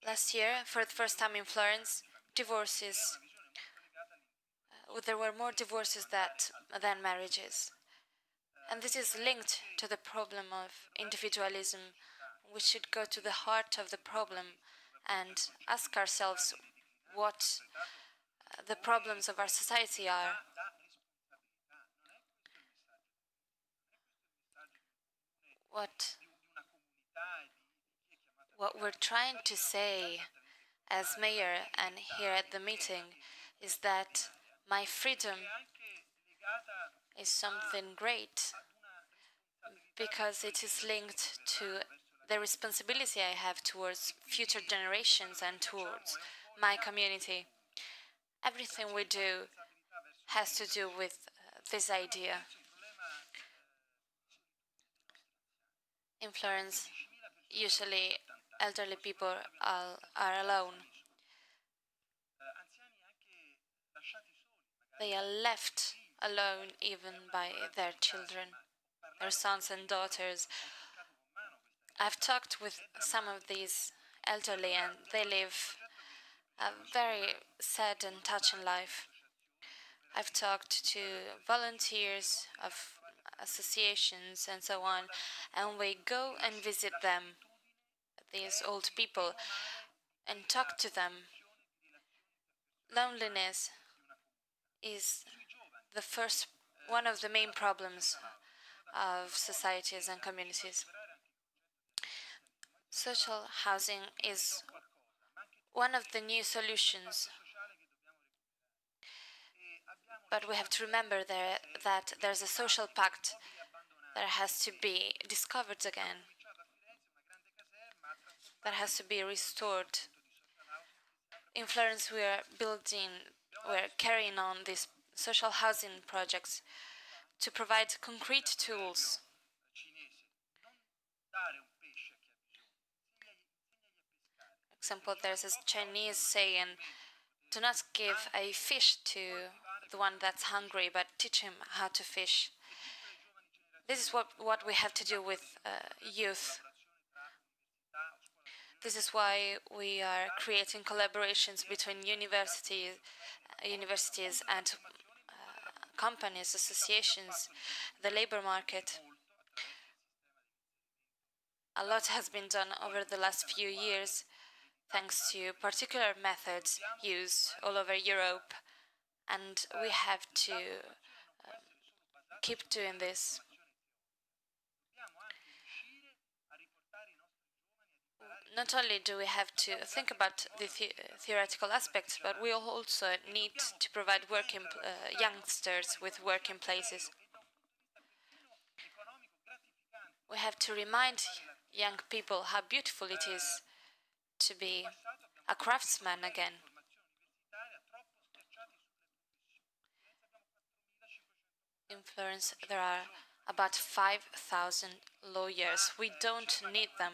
Speaker 2: Last year, for the first time in Florence, there were more divorces than marriages. And this is linked to the problem of individualism. We should go to the heart of the problem and ask ourselves what the problems of our society are. What we're trying to say as mayor and here at the meeting is that my freedom is something great because it is linked to the responsibility I have towards future generations and towards my community. Everything we do has to do with this idea. In Florence, usually elderly people are alone. They are left alone even by their children, their sons and daughters. I've talked with some of these elderly and they live a very sad and touching life. I've talked to volunteers of associations and so on, and we go and visit them, these old people, and talk to them. Loneliness is one of the main problems of societies and communities. Social housing is one of the new solutions, but we have to remember that there's a social pact that has to be discovered again, that has to be restored. In Florence, we're carrying on these social housing projects to provide concrete tools. For example, there's this Chinese saying, do not give a fish to the one that's hungry, but teach him how to fish. This is what we have to do with youth. This is why we are creating collaborations between universities and companies, associations, the labor market. A lot has been done over the last few years thanks to particular methods used all over Europe, and we have to keep doing this. Not only do we have to think about the theoretical aspects, but we also need to provide youngsters with working places. We have to remind young people how beautiful it is to be a craftsman again. In Florence, there are about 5,000 lawyers. We don't need them.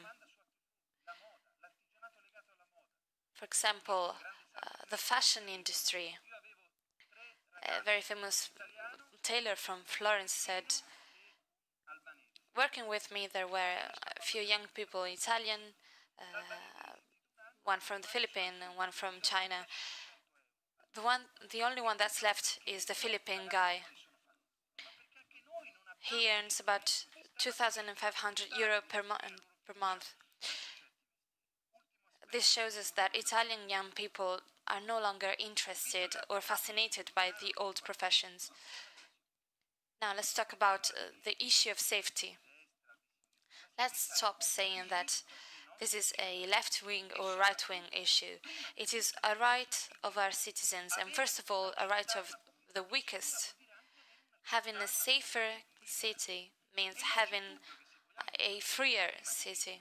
Speaker 2: For example, the fashion industry. A very famous tailor from Florence said, working with me there were a few young people, Italian, one from the Philippines and one from China. The only one that's left is the Philippine guy. He earns about 2,500 euro per month. This shows us that Italian young people are no longer interested or fascinated by the old professions. Now let's talk about the issue of safety. Let's stop saying that this is a left-wing or right-wing issue. It is a right of our citizens, and first of all, a right of the weakest. Having a safer city means having a freer city.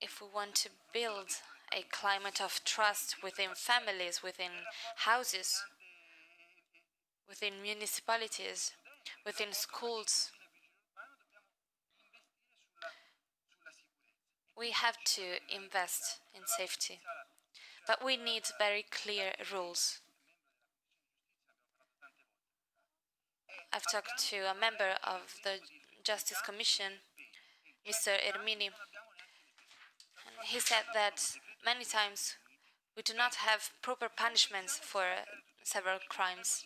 Speaker 2: If we want to build a climate of trust within families, within houses, within municipalities, within schools, we have to invest in safety. But we need very clear rules. I've talked to a member of the Justice Commission, Mr. Rimini. He said that many times we do not have proper punishments for several crimes.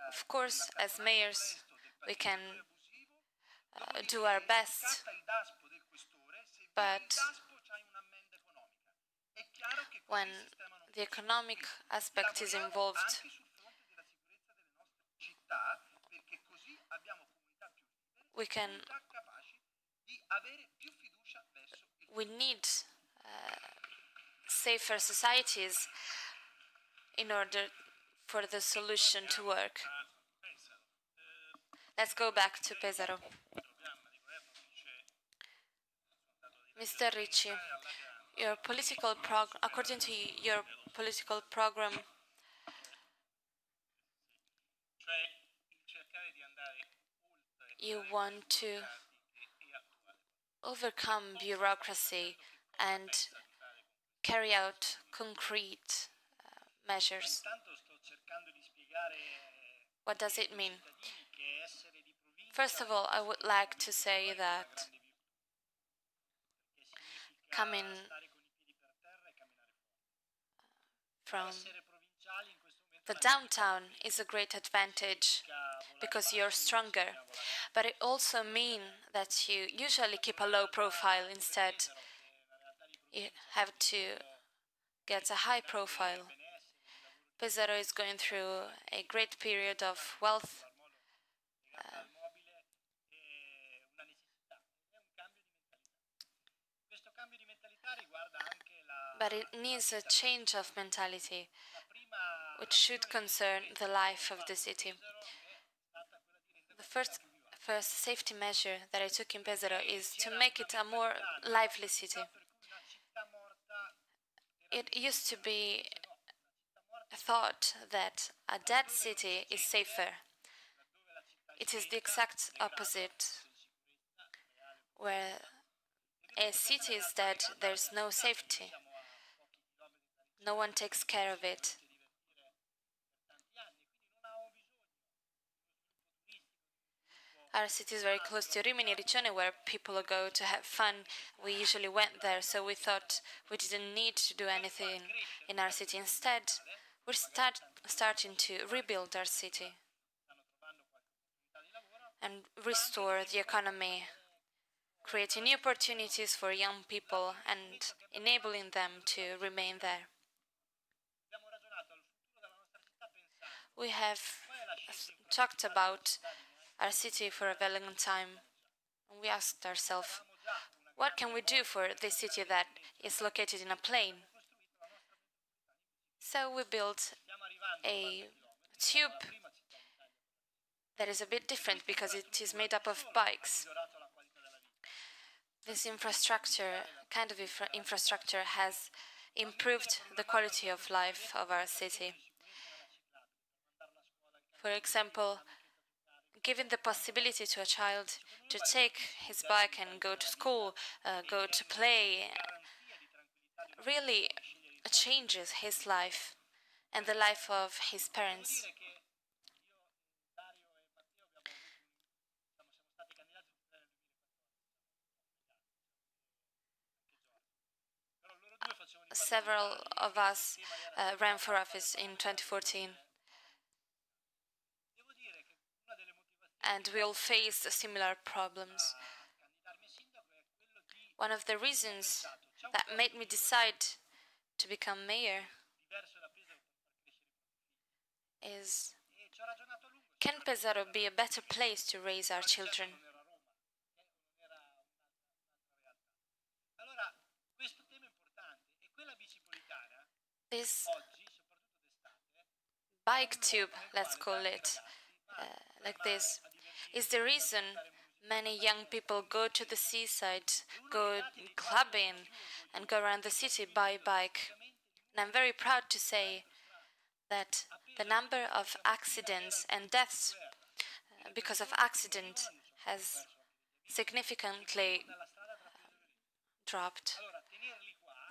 Speaker 2: Of course, as mayors, we can do our best, but when the economic aspect is involved, we need safer societies in order for the solution to work. Let's go back to Pesaro. Mr. Ricci, according to your political program, you want to overcome bureaucracy and carry out concrete measures. What does it mean? First of all, I would like to say that coming from the downtown is a great advantage because you're stronger, but it also means that you usually keep a low profile. Instead, you have to get a high profile. Pesaro is going through a great period of wealth. But it needs a change of mentality, which should concern the life of the city. The first safety measure that I took in Pesaro is to make it a more lively city. It used to be thought that a dead city is safer. It is the exact opposite. Where a city is dead, there's no safety. No one takes care of it. Our city is very close to Rimini, Riccione, where people go to have fun. We usually went there, so we thought we didn't need to do anything in our city. Instead, we're starting to rebuild our city and restore the economy, creating new opportunities for young people and enabling them to remain there. We have talked about our city for a very long time, and we asked ourselves, what can we do for this city that is located in a plain? So we built a tube that is a bit different because it is made up of bikes. This kind of infrastructure has improved the quality of life of our city. For example, giving the possibility to a child to take his bike and go to school, go to play, really changes his life and the life of his parents. Several of us ran for office in 2014. And we all faced similar problems. One of the reasons that made me decide to become mayor is, can Pesaro be a better place to raise our children? This bike tube, let's call it like this, is the reason many young people go to the seaside, go clubbing, and go around the city by bike. And I'm very proud to say that the number of accidents and deaths because of accident has significantly dropped,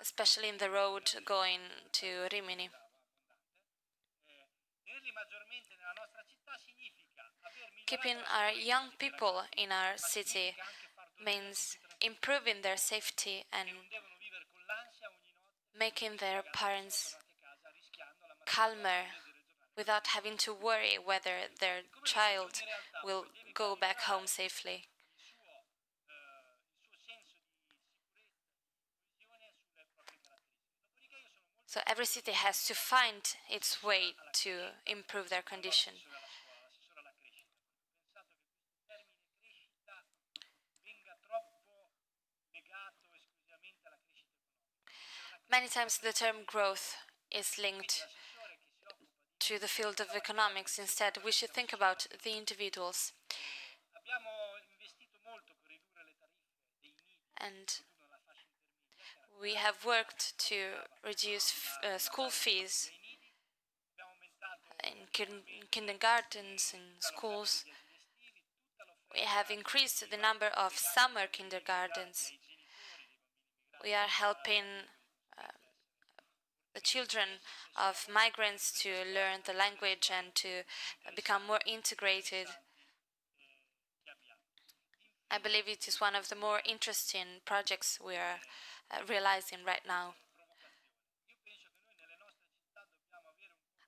Speaker 2: especially in the road going to Rimini. Keeping our young people in our city means improving their safety and making their parents calmer without having to worry whether their child will go back home safely. So every city has to find its way to improve their condition. Many times the term growth is linked to the field of economics. Instead, we should think about the individuals. And we have worked to reduce school fees in kindergartens and schools. We have increased the number of summer kindergartens. We are helping the children of migrants to learn the language and to become more integrated. I believe it is one of the more interesting projects we are realizing right now.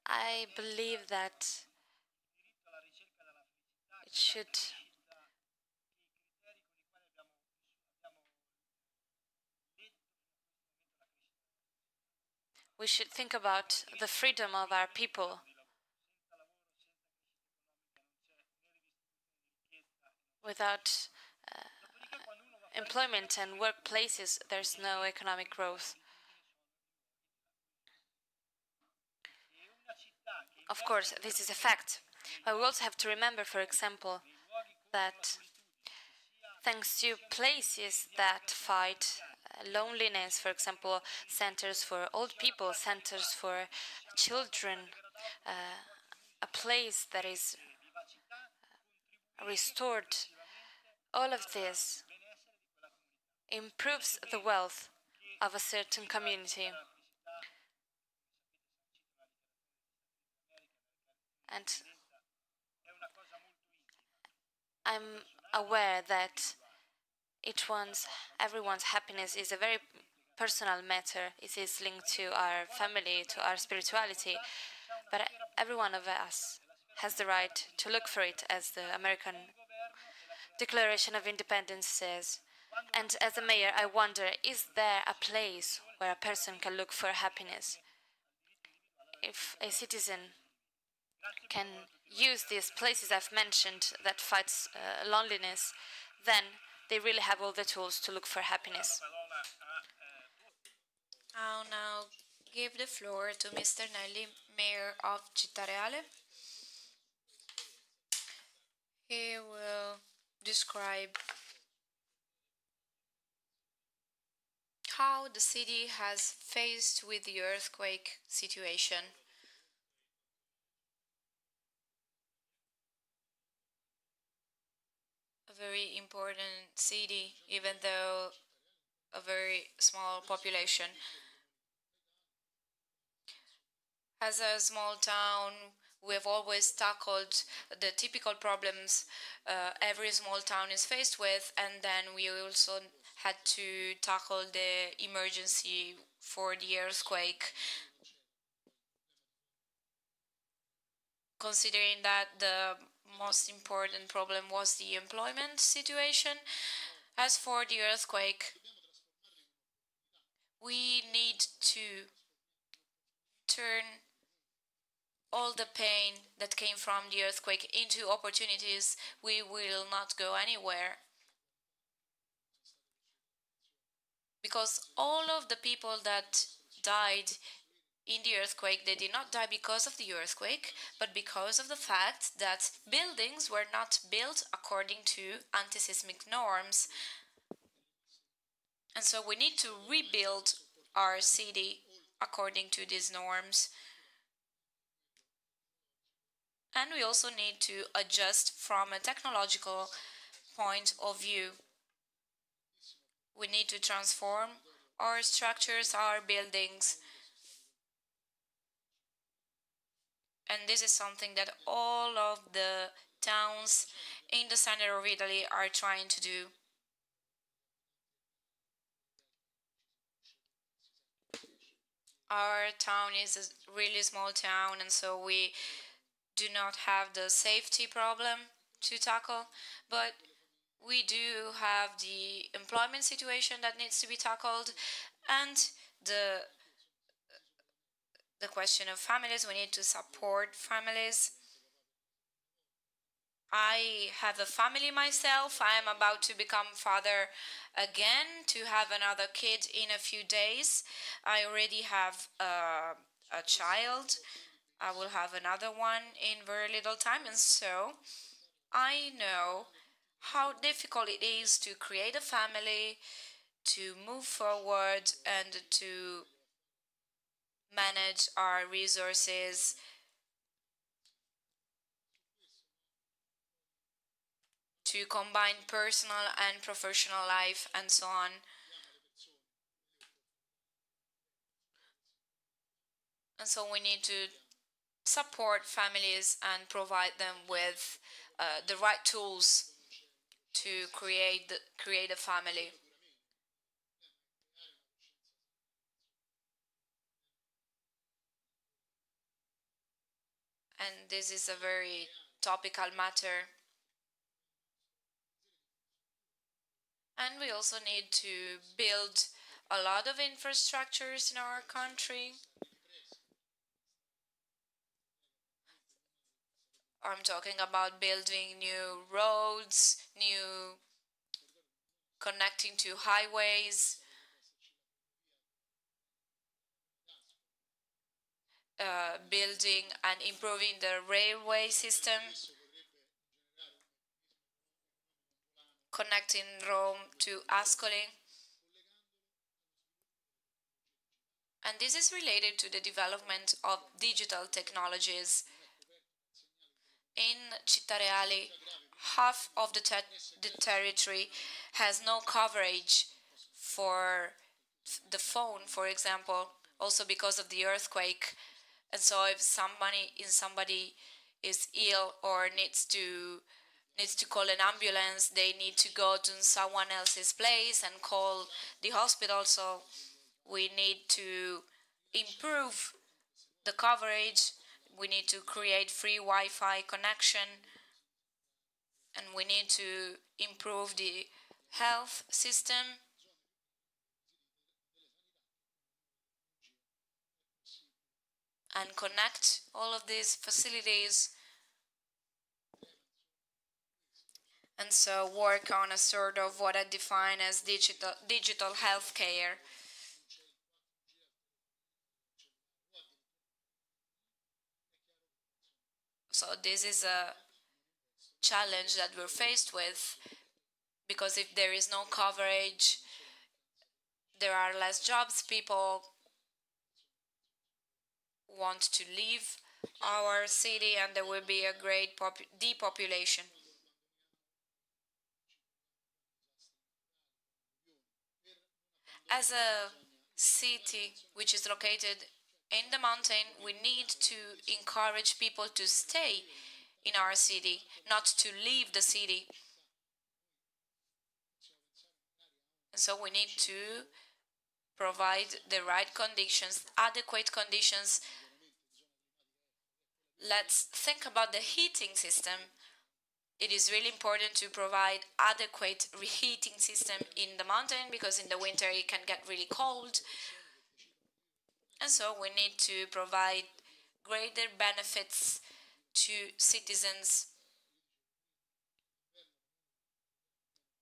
Speaker 2: I believe that it should we should think about the freedom of our people. Without employment and workplaces, there's no economic growth. Of course, this is a fact. But we also have to remember, for example, that thanks to places that fight loneliness, for example, centers for old people, centers for children, a place that is restored, all of this improves the wealth of a certain community. And I'm aware that everyone's happiness is a very personal matter. It is linked to our family, to our spirituality. But every one of us has the right to look for it, as the American Declaration of Independence says. And as a mayor, I wonder, is there a place where a person can look for happiness? If a citizen can use these places I've mentioned that fights loneliness, then they really have all the tools to look for happiness.
Speaker 1: I'll now give the floor to Mr. Nelli, Mayor of Cittareale. He will describe how the city has faced with the earthquake situation. A very important city, even though a very small population. As a small town, we have always tackled the typical problems every small town is faced with, and then we also had to tackle the emergency for the earthquake. Considering that the most important problem was the employment situation. As for the earthquake, we need to turn all the pain that came from the earthquake into opportunities. We will not go anywhere. Because all of the people that died in the earthquake, they did not die because of the earthquake, but because of the fact that buildings were not built according to anti-seismic norms. And so we need to rebuild our city according to these norms. And we also need to adjust from a technological point of view. We need to transform our structures, our buildings. And this is something that all of the towns in the center of Italy are trying to do. Our town is a really small town, and so we do not have the safety problem to tackle, but we do have the employment situation that needs to be tackled, and the question of families. We need to support families. I have a family myself. I am about to become father again, to have another kid in a few days. I already have a child. I will have another one in very little time, and so I know how difficult it is to create a family, to move forward, and to manage our resources, to combine personal and professional life, and so on. And so we need to support families and provide them with the right tools to create a family. And this is a very topical matter. And we also need to build a lot of infrastructures in our country. I'm talking about building new roads, new connecting to highways, building and improving the railway system, connecting Rome to Ascoli. And this is related to the development of digital technologies. In Cittareale, half of the territory has no coverage for the phone, for example, also because of the earthquake. And so if somebody is ill or needs to call an ambulance, they need to go to someone else's place and call the hospital. So we need to improve the coverage. We need to create free Wi-Fi connection, and we need to improve the health system. And connect all of these facilities, and so work on a sort of what I define as digital healthcare. So this is a challenge that we're faced with, because if there is no coverage, there are less jobs, people want to leave our city, and there will be a great depopulation. As a city which is located in the mountain, we need to encourage people to stay in our city, not to leave the city. And so we need to provide the right conditions, adequate conditions. Let's think about the heating system. It is really important to provide adequate reheating system in the mountain, because in the winter it can get really cold. And so we need to provide greater benefits to citizens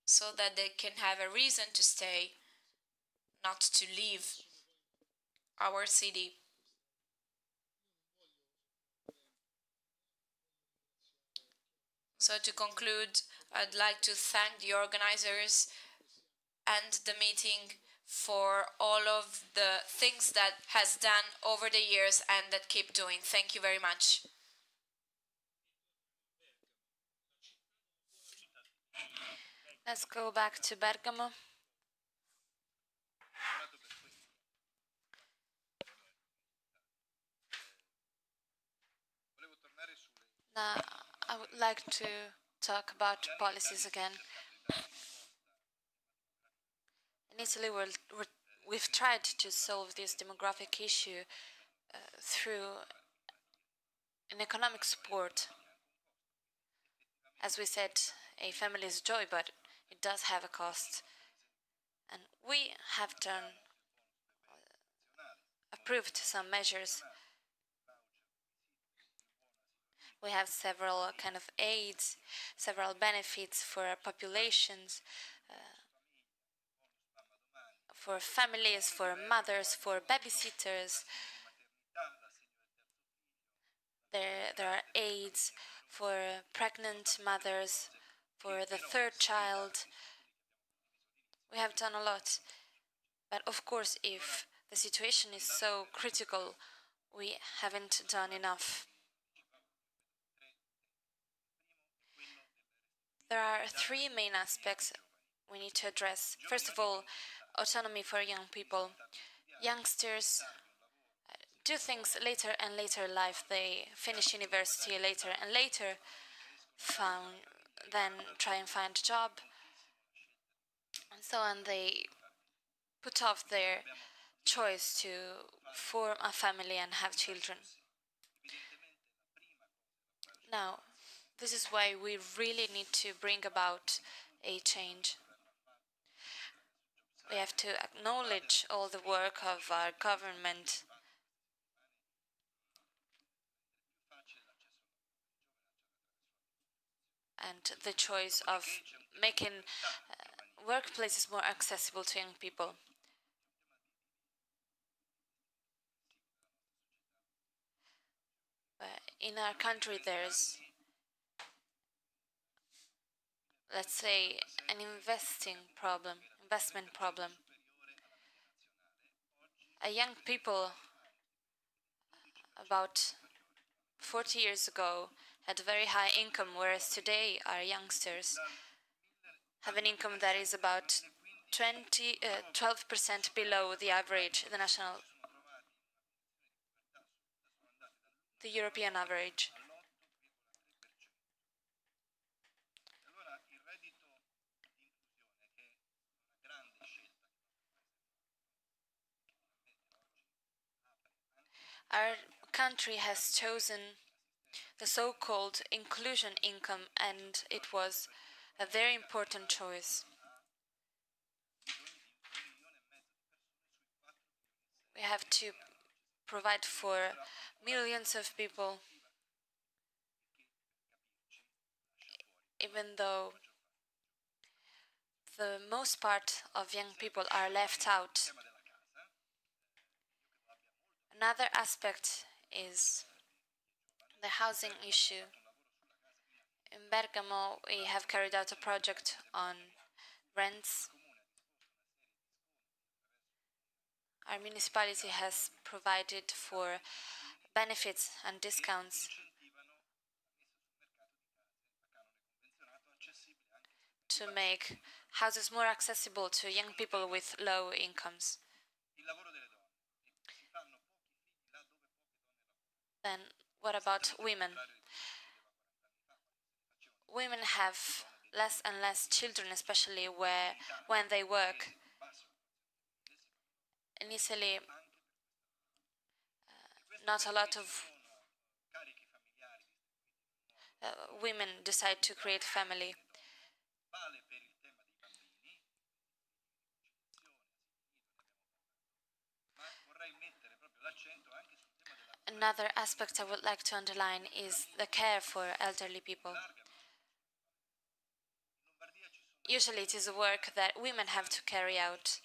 Speaker 1: so that they can have a reason to stay, not to leave our city. So to conclude, I'd like to thank the organizers and the meeting for all of the things that has done over the years and that keep doing. Thank you very much.
Speaker 2: Let's go back to Bergamo. Now, I would like to talk about policies again. In Italy, we've tried to solve this demographic issue through an economic support. As we said, a family is joy, but it does have a cost. And we have approved some measures. We have several kind of aids, several benefits for our populations, for families, for mothers, for babysitters. There are aids for pregnant mothers, for the third child. We have done a lot. But of course, if the situation is so critical, we haven't done enough. There are three main aspects we need to address. First of all, autonomy for young people. Youngsters do things later and later in life. They finish university later and later, then try and find a job, and so on. They put off their choice to form a family and have children. Now, this is why we really need to bring about a change. We have to acknowledge all the work of our government. And the choice of making workplaces more accessible to young people. In our country, there's, let's say, an investment problem. Young people about 40 years ago had very high income, whereas today our youngsters have an income that is about 12% below the average, the European average. Our country has chosen the so-called inclusion income, and it was a very important choice. We have to provide for millions of people, even though the most part of young people are left out. Another aspect is the housing issue. In Bergamo, we have carried out a project on rents. Our municipality has provided for benefits and discounts to make houses more accessible to young people with low incomes. Then what about women? Women have less and less children, especially when they work. In Italy, not a lot of women decide to create family. Another aspect I would like to underline is the care for elderly people. Usually it is a work that women have to carry out.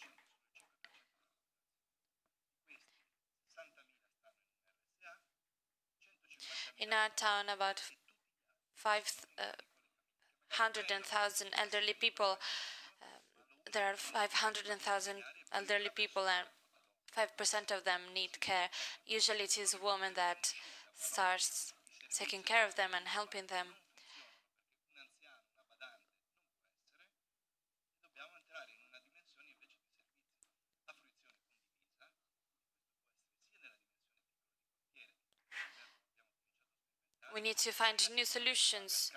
Speaker 2: In our town, about 500,000 elderly people. There are 500,000 elderly people, and 5% of them need care. Usually it is a woman that starts taking care of them and helping them. We need to find new solutions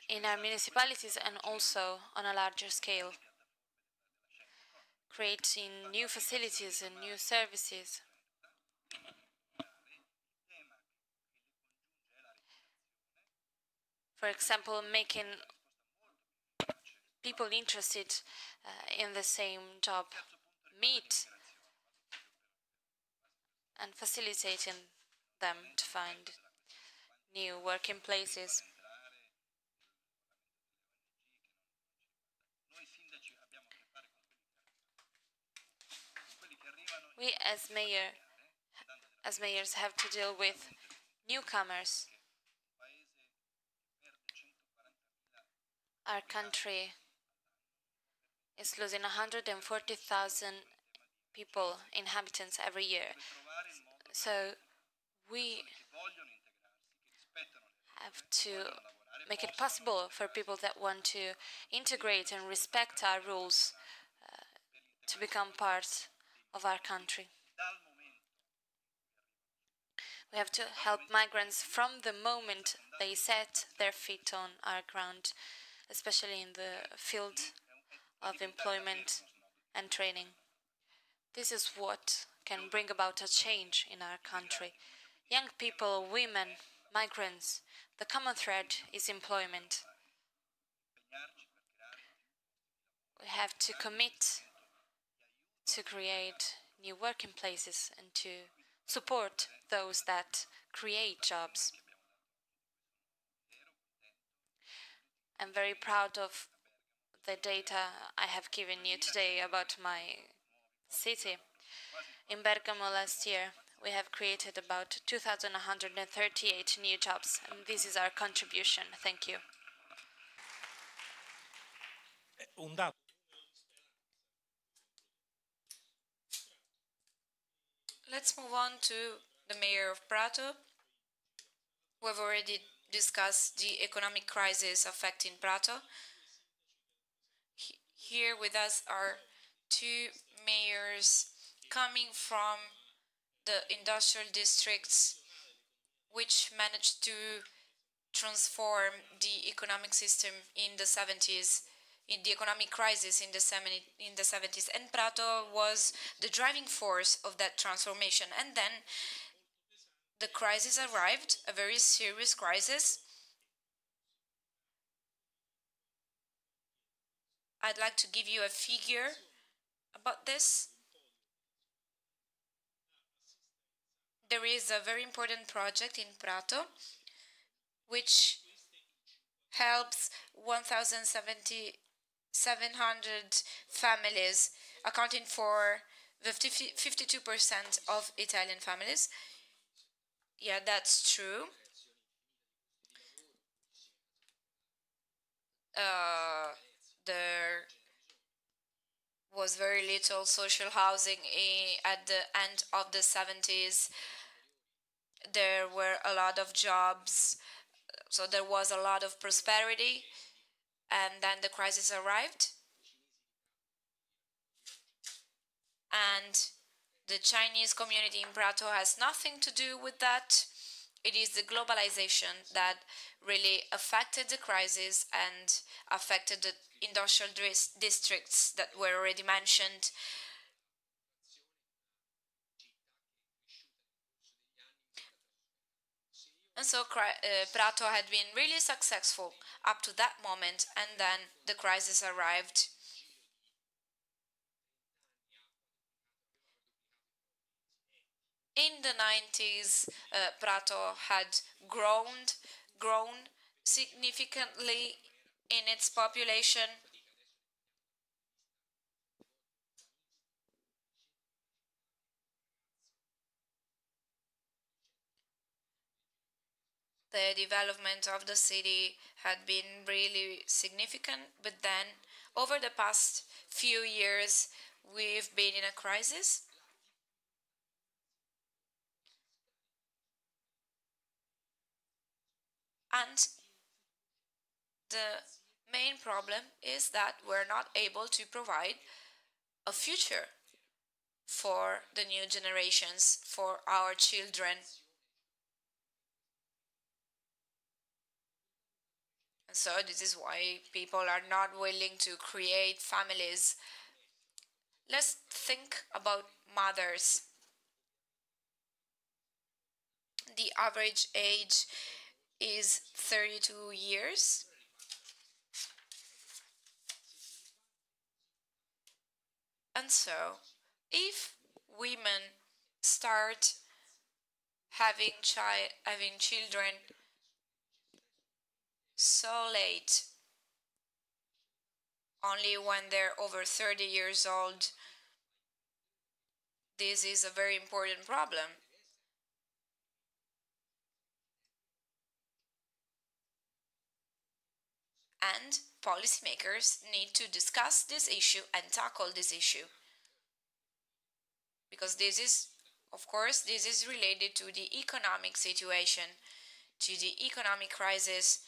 Speaker 2: in our municipalities and also on a larger scale, creating new facilities and new services. For example, making people interested in the same job meet and facilitating them to find new working places. We as mayors have to deal with newcomers. Our country is losing 140,000 people, inhabitants every year. So we have to make it possible for people that want to integrate and respect our rules to become part of our country. We have to help migrants from the moment they set their feet on our ground, especially in the field of employment and training. This is what can bring about a change in our country. Young people, women, migrants, the common thread is employment. We have to commit to create new working places and to support those that create jobs. I'm very proud of the data I have given you today about my city. In Bergamo last year, we have created about 2,138 new jobs, and this is our contribution. Thank you.
Speaker 1: Let's move on to the mayor of Prato. We've already discussed the economic crisis affecting Prato. Here with us are two mayors coming from the industrial districts which managed to transform the economic system in the 70s, in the economic crisis in the 70s, and Prato was the driving force of that transformation. And then the crisis arrived, a very serious crisis. I'd like to give you a figure about this. There is a very important project in Prato which helps 1,700 families, accounting for 52% of Italian families. Yeah, that's true. There was very little social housing at the end of the 70s. There were a lot of jobs, so there was a lot of prosperity, and then the crisis arrived, and the Chinese community in Prato has nothing to do with that. It is the globalization that really affected the crisis and affected the industrial districts that were already mentioned. And so Prato had been really successful up to that moment, and then the crisis arrived. In the 90s, Prato had grown significantly in its population. The development of the city had been really significant, but then over the past few years, we've been in a crisis. And the main problem is that we're not able to provide a future for the new generations, for our children. And so this is why people are not willing to create families. Let's think about mothers. The average age is 32 years. And so, if women start having children so late, only when they're over 30 years old, this is a very important problem. And policymakers need to discuss this issue and tackle this issue. Because this is, of course, this is related to the economic situation, to the economic crisis,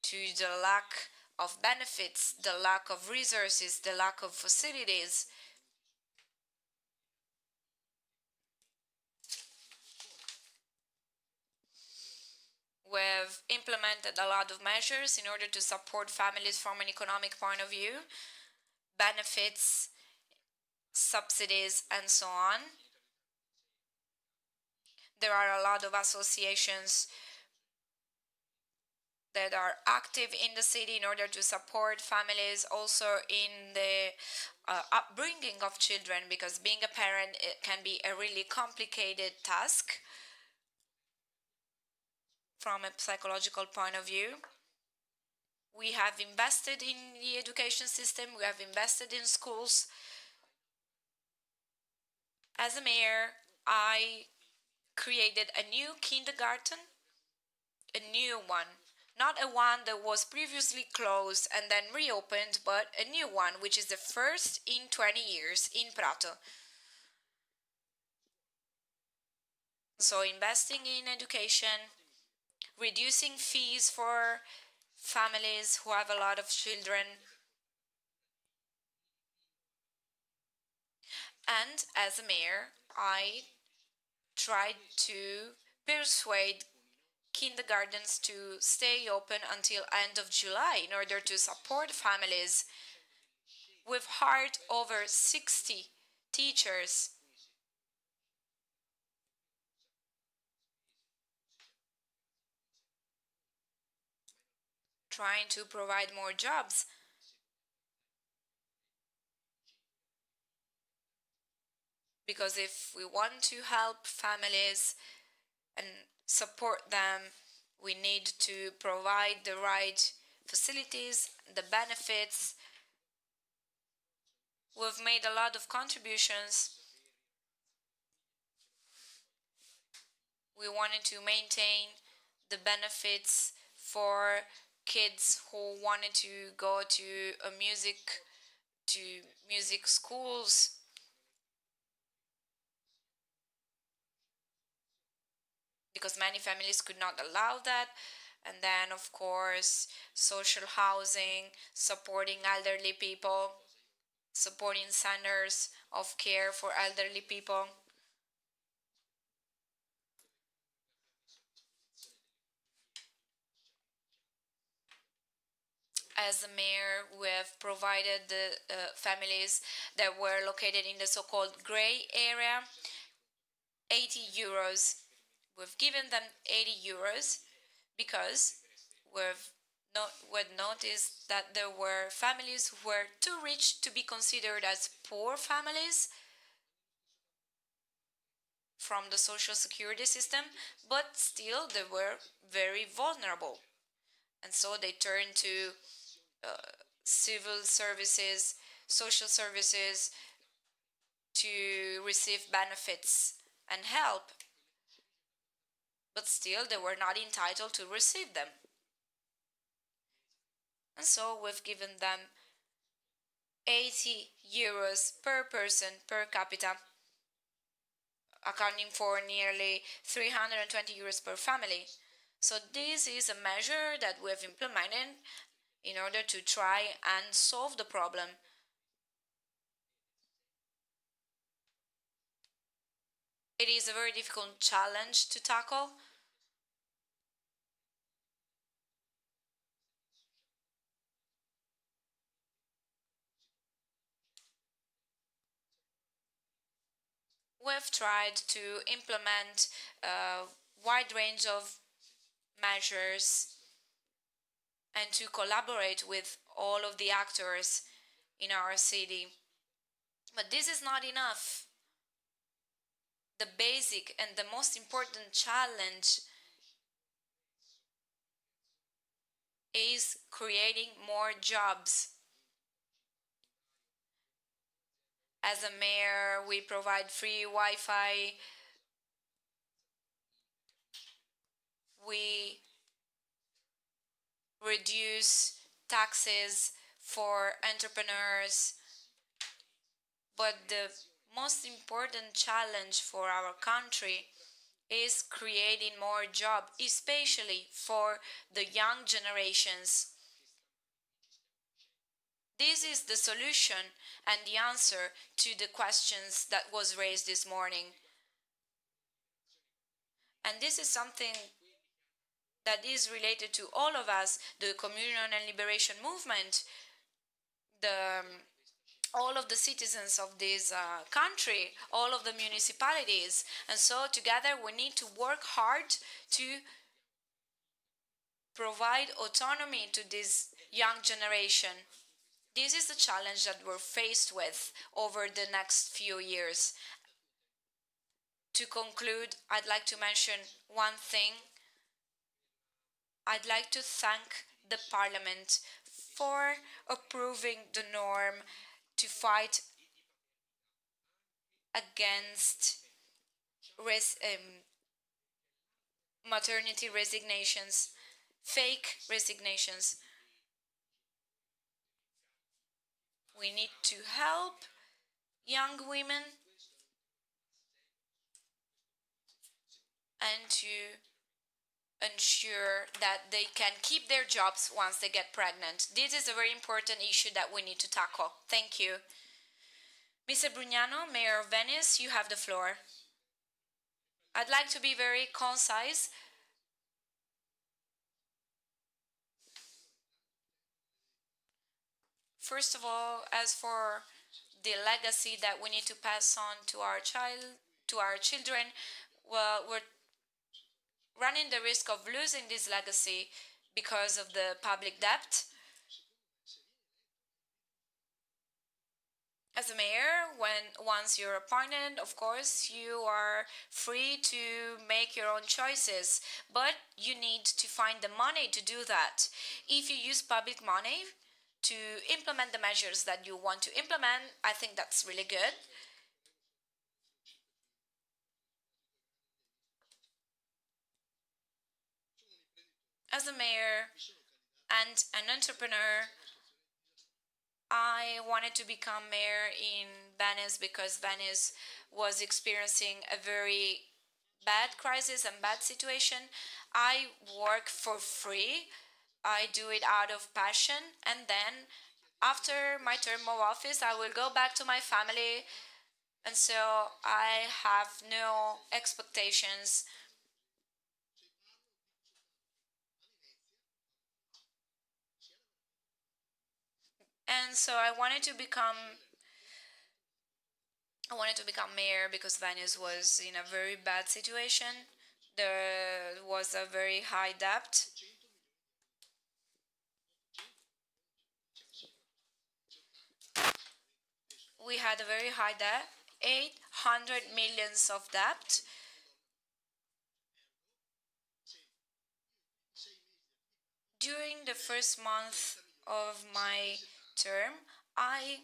Speaker 1: to the lack of benefits, the lack of resources, the lack of facilities. We've implemented a lot of measures in order to support families from an economic point of view, benefits, subsidies, and so on. There are a lot of associations that are active in the city in order to support families, also in the upbringing of children, because being a parent, it can be a really complicated task from a psychological point of view. We have invested in the education system, we have invested in schools. As a mayor, I created a new kindergarten, a new one. Not a one that was previously closed and then reopened, but a new one, which is the first in 20 years in Prato. So investing in education, reducing fees for families who have a lot of children. And as a mayor, I tried to persuade kindergartens to stay open until end of July in order to support families. We've hired over 60 teachers trying to provide more jobs. Because if we want to help families and support them, we need to provide the right facilities, the benefits. We've made a lot of contributions. We wanted to maintain the benefits for kids who wanted to go to music schools, because many families could not allow that. And then, of course, social housing, supporting elderly people, supporting centers of care for elderly people. As a mayor, we have provided the families that were located in the so-called gray area 80 euros. We've given them 80 euros because we've noticed that there were families who were too rich to be considered as poor families from the social security system, but still they were very vulnerable. And so they turned to civil services, social services to receive benefits and help. But still, they were not entitled to receive them. And so we've given them 80 euros per person per capita, accounting for nearly 320 euros per family. So this is a measure that we have implemented in order to try and solve the problem. It is a very difficult challenge to tackle. We've tried to implement a wide range of measures and to collaborate with all of the actors in our city. But this is not enough. The basic and the most important challenge is creating more jobs. As a mayor, we provide free Wi-Fi. We reduce taxes for entrepreneurs. But the most important challenge for our country is creating more jobs, especially for the young generations. This is the solution and the answer to the questions that was raised this morning. And this is something that is related to all of us, the communal and liberation movement, the all of the citizens of this country, all of the municipalities. And so together we need to work hard to provide autonomy to this young generation. This is the challenge that we're faced with over the next few years. To conclude, I'd like to mention one thing. I'd like to thank the Parliament for approving the norm to fight against maternity resignations, fake resignations. We need to help young women and to ensure that they can keep their jobs once they get pregnant. This is a very important issue that we need to tackle. Thank you. Mr. Brugnaro, Mayor of Venice, you have the floor. I'd like to be very concise. First of all, as for the legacy that we need to pass on to our children, well, we're running the risk of losing this legacy because of the public debt. As a mayor, once you're appointed, of course, you are free to make your own choices, but you need to find the money to do that. If you use public money to implement the measures that you want to implement, I think that's really good. As a mayor and an entrepreneur, I wanted to become mayor in Venice because Venice was experiencing a very bad crisis and bad situation. I work for free. I do it out of passion, and then after my term of office, I will go back to my family, and so I have no expectations. And so I wanted to become mayor because Venice was in a very bad situation. There was a very high debt. We had a very high debt, 800 millions of debt. During the first month of my term, I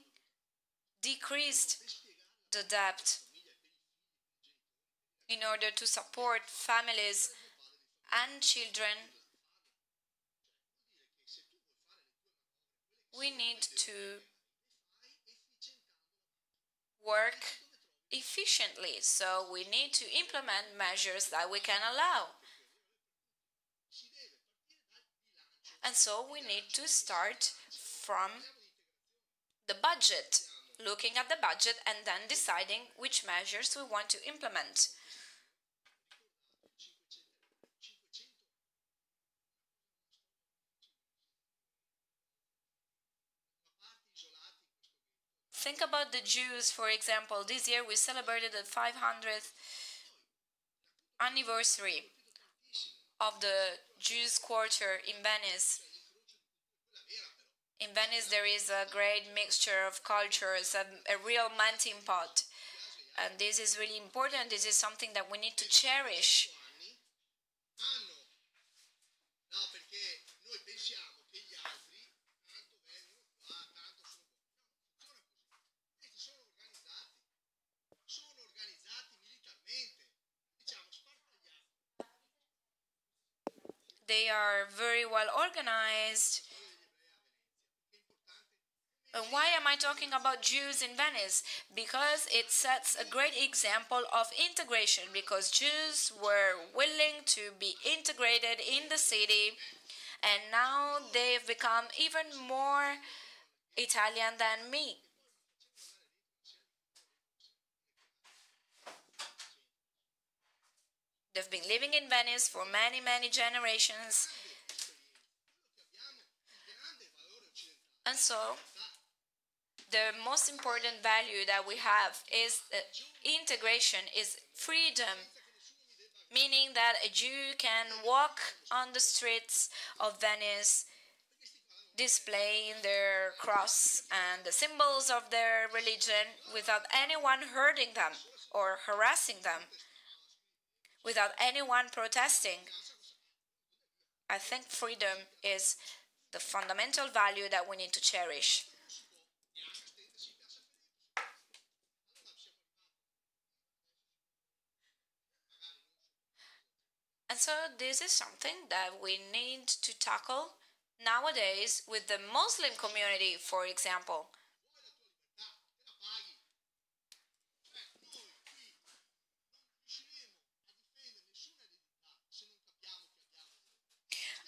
Speaker 1: decreased the debt in order to support families and children. We need to work efficiently, so we need to implement measures that we can allow. And so we need to start from the budget, looking at the budget and then deciding which measures we want to implement. Think about the Jews, for example. This year we celebrated the 500th anniversary of the Jews' quarter in Venice. In Venice, there is a great mixture of cultures, a real melting pot. And this is really important. This is something that we need to cherish. They are very well organized. Why am I talking about Jews in Venice? Because it sets a great example of integration, because Jews were willing to be integrated in the city, and now they've become even more Italian than me. They've been living in Venice for many, many generations. And so, the most important value that we have is integration, is freedom, meaning that a Jew can walk on the streets of Venice displaying their cross and the symbols of their religion without anyone hurting them or harassing them, without anyone protesting. I think freedom is the fundamental value that we need to cherish. And so this is something that we need to tackle nowadays with the Muslim community, for example.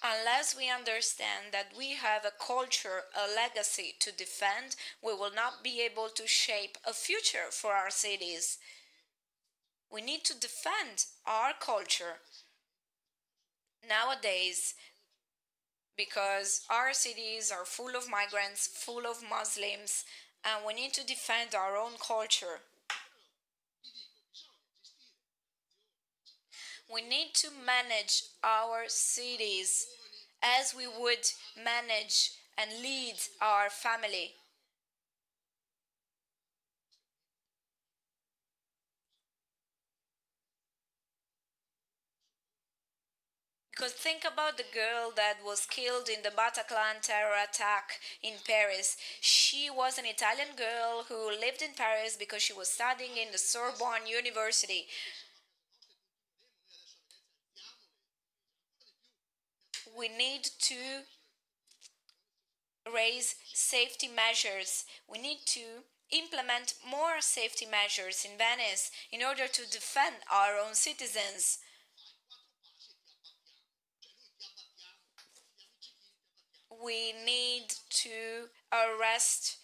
Speaker 1: Unless we understand that we have a culture, a legacy to defend, we will not be able to shape a future for our cities. We need to defend our culture nowadays because our cities are full of migrants, full of Muslims, and we need to defend our own culture. We need to manage our cities as we would manage and lead our family. Because think about the girl that was killed in the Bataclan terror attack in Paris. She was an Italian girl who lived in Paris because she was studying in the Sorbonne University. We need to raise safety measures. We need to implement more safety measures in Venice in order to defend our own citizens. We need to arrest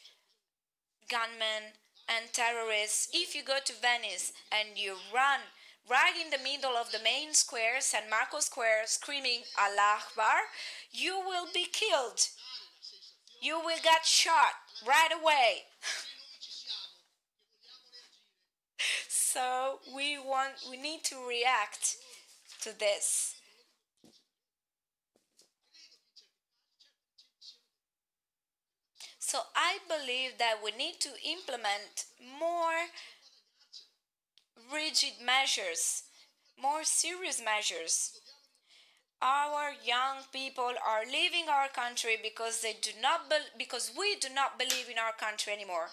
Speaker 1: gunmen and terrorists. If you go to Venice and you run right in the middle of the main square, San Marco Square, screaming Allah Akbar, you will be killed. You will get shot right away. So we need to react to this. So I believe that we need to implement more rigid measures, more serious measures. Our young people are leaving our country because they do not because we do not believe in our country anymore.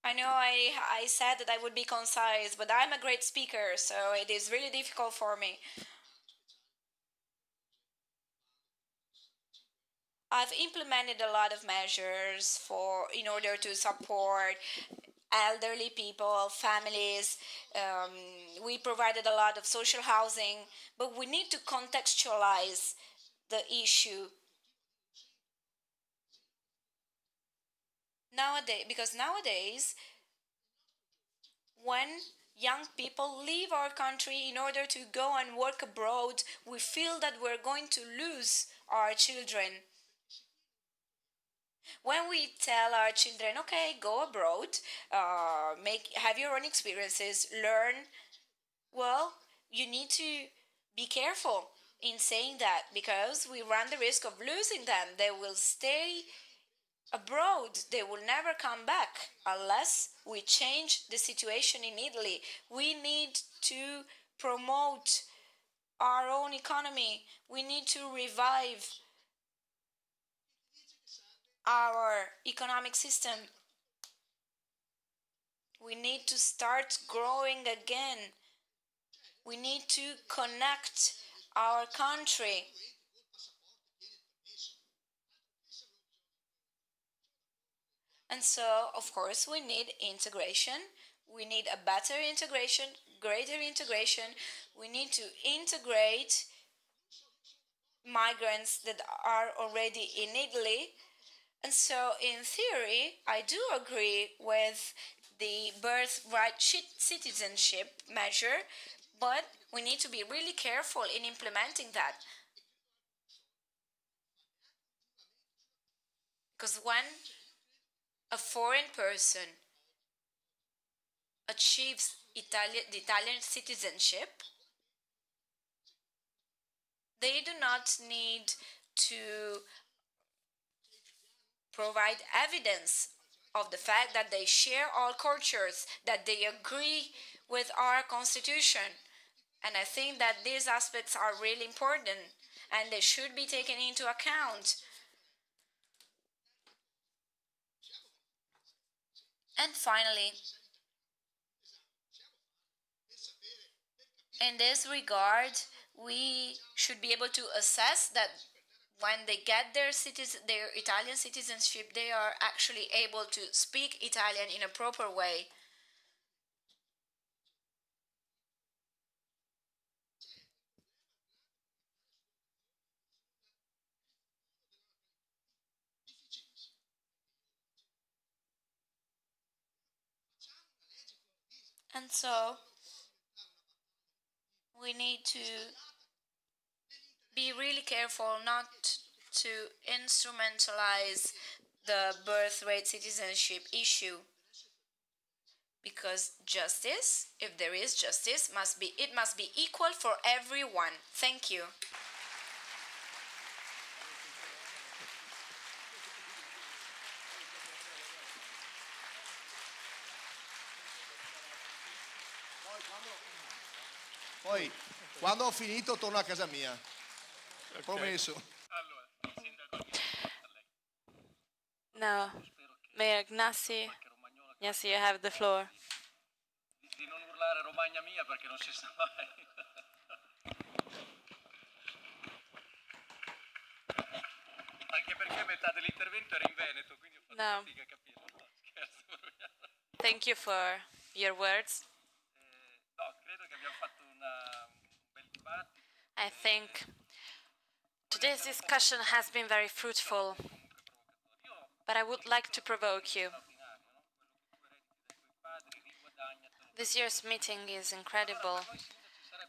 Speaker 1: I know I said that I would be concise, but I'm a great speaker, so it is really difficult for me. I've implemented a lot of measures for in order to support elderly people, families. We provided a lot of social housing, but we need to contextualize the issue nowadays because nowadays when young people leave our country in order to go and work abroad, we feel that we're going to lose our children. When we tell our children, okay, go abroad, make have your own experiences, learn, well, you need to be careful in saying that because we run the risk of losing them. They will stay abroad. They will never come back unless we change the situation in Italy. We need to promote our own economy. We need to revive our economic system. We need to start growing again. We need to connect our country. And so, of course, we need integration. We need a better integration, greater integration. We need to integrate migrants that are already in Italy. And so, in theory, I do agree with the birthright citizenship measure, but we need to be really careful in implementing that. Because when a foreign person achieves the Italian citizenship, they do not need to provide evidence of the fact that they share all cultures, that they agree with our constitution. And I think that these aspects are really important and they should be taken into account. And finally, in this regard, we should be able to assess that when they get their Italian citizenship, they are actually able to speak Italian in a proper way. And so we need to be really careful not to instrumentalize the birth rate citizenship issue because justice, if there is justice, it must be equal for everyone. Thank you.
Speaker 3: Poi, quando ho finito, torno a casa mia. Okay. Promesso.
Speaker 2: Now, Mayor Gnassi, Gnassi, you have the floor.
Speaker 4: Di non urlare Romagna mia perché non si sa mai. Anche perché metà dell'intervento era in Veneto, quindi ho fatto fatica a capirlo. Scherzo.
Speaker 2: Thank you for your words.
Speaker 4: No, credo che abbiamo fatto un bel dibattito.
Speaker 2: I think today's discussion has been very fruitful, but I would like to provoke you. This year's meeting is incredible.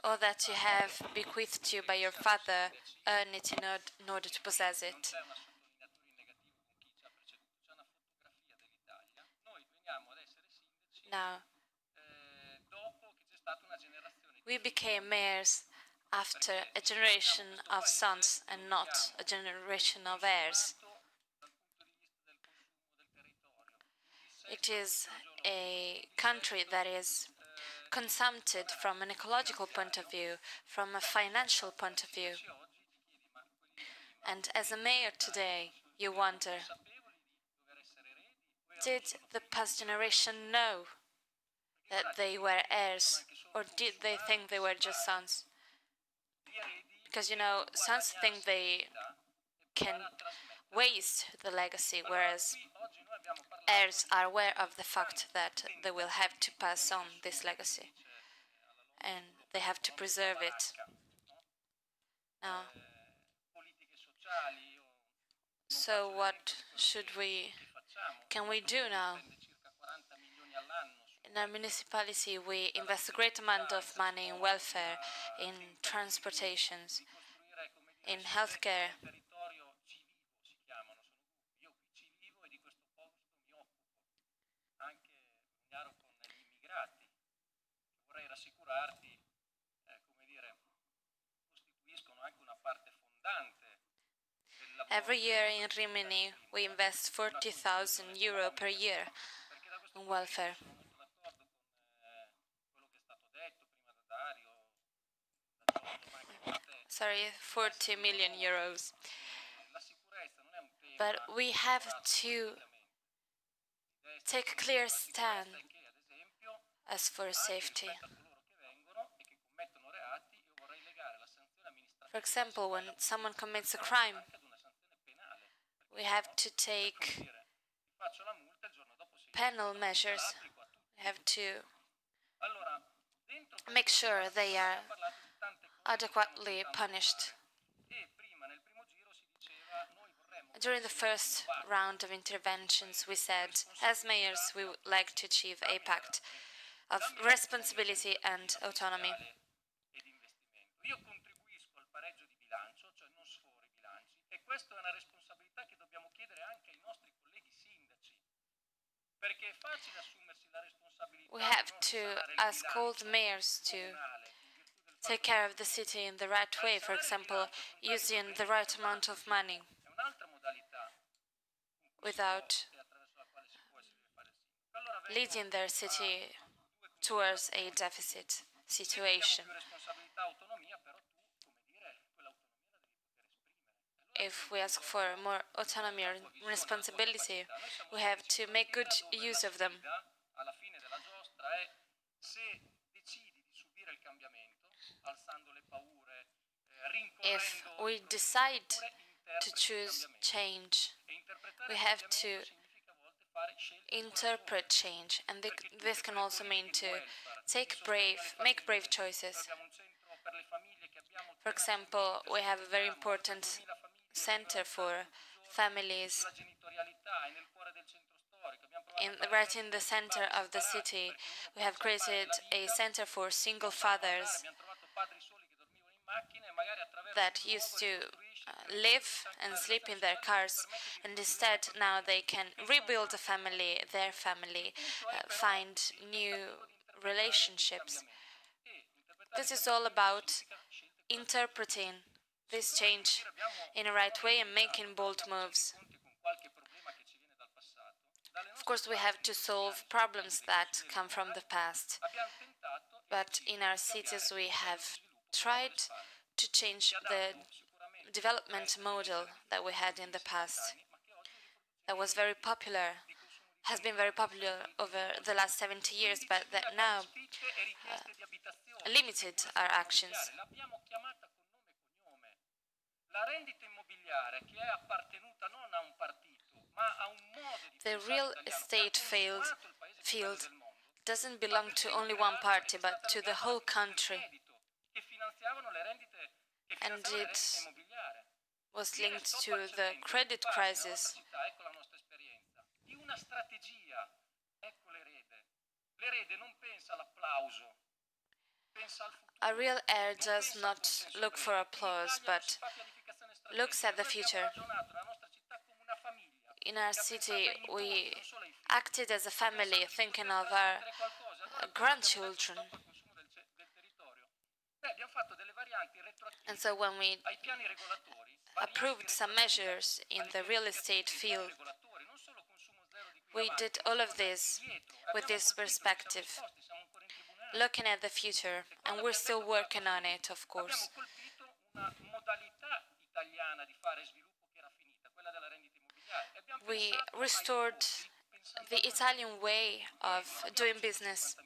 Speaker 2: All that you have bequeathed you by your father, earn it in order to possess it. Now, we became mayors after a generation of sons and not a generation of heirs. It is a country that is consumpted from an ecological point of view, from a financial point of view. And as a mayor today, you wonder, did the past generation know that they were heirs, or did they think they were just sons? Because, you know, sons think they can waste the legacy, whereas heirs are aware of the fact that they will have to pass on this legacy and they have to preserve it. Now, so what can we do now? In our municipality, we invest a great amount of money in welfare, in transportations, in healthcare. Every year in Rimini, we invest €40,000 per year in welfare. Sorry, €40 million. But we have to take a clear stand as for safety. For example, when someone commits a crime, we have to take penal measures. We have to make sure they are adequately punished. During the first round of interventions, we said, as mayors, we would like to achieve a pact of responsibility and autonomy. We have to ask all the mayors to take care of the city in the right way, for example, using the right amount of money without leading their city towards a deficit situation. If we ask for more autonomy or responsibility, we have to make good use of them. If we decide to choose change, we have to interpret change, and this can also mean to make brave choices. For example, we have a very important center for families right in the center of the city. We have created a center for single fathers that used to live and sleep in their cars, and instead now they can rebuild a family, their family, find new relationships. This is all about interpreting this change in a right way and making bold moves. Of course, we have to solve problems that come from the past, but in our cities we have tried to change the development model that we had in the past. That was very popular, has been very popular over the last 70 years, but that now limited our actions. The real estate field doesn't belong to only one party, but to the whole country. And it was linked to the credit crisis. A real heir does not look for applause, but looks at the future. In our city, we acted as a family, thinking of our grandchildren. And so when we approved some measures in the real estate field, we did all of this with this perspective, looking at the future, and we're still working on it, of course. We restored the Italian way of doing business.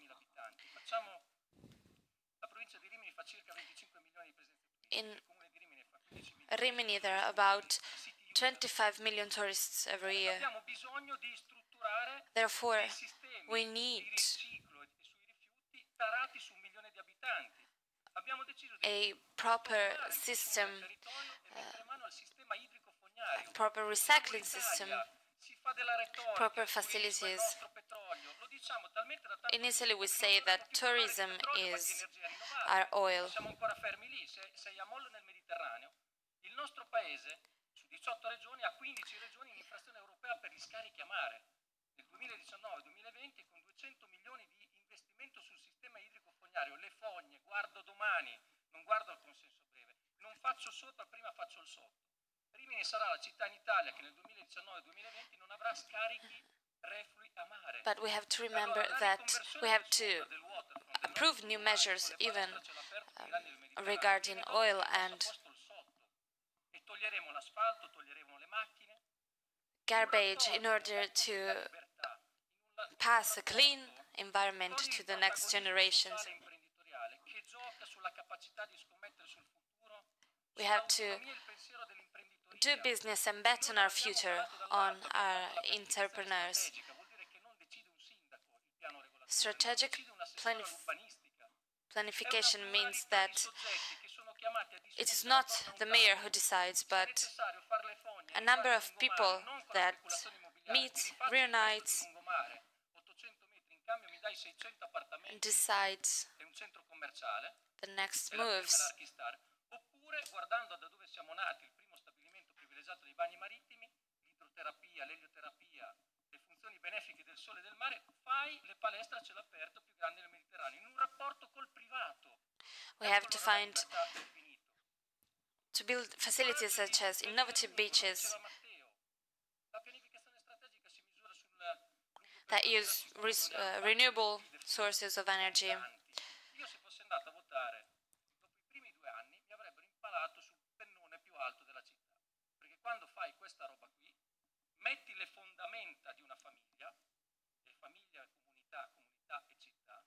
Speaker 2: In Rimini, there are about 25 million tourists every year. Therefore, we need a proper system, proper recycling system, proper facilities. In Italy, we say that tourism is our oil.
Speaker 4: Le fogne, guardo domani, non guardo al consenso breve, non faccio sopra, prima faccio il sotto. Rimini sarà la città in Italia che nel 2019-2020 non avrà scarichi reflui a mare.
Speaker 2: But we have to remember that we have to approve new measures even regarding oil and garbage in order to pass a clean environment to the next generations. We have to do business and bet on our future, on our entrepreneurs. Strategic planification means that it is not the mayor who decides, but a number of people that meet, reunites, and decides the next moves.
Speaker 4: Oppure, guardando da dove siamo nati, il primo stabilimento privilegiato dei bagni marittimi, l'idroterapia, l'elioterapia, le funzioni benefiche del sole e del mare, fai le palestre a cielo aperto più grandi del Mediterraneo, in un rapporto col privato.
Speaker 2: We have to build facilities such as innovative beaches that use renewable sources of energy.
Speaker 4: Io se fossi andato a votare dopo i primi 2 anni mi avrebbero impalato sul pennone più alto della città, perché quando fai questa roba qui metti le fondamenta di una famiglia, e famiglia, comunità e città,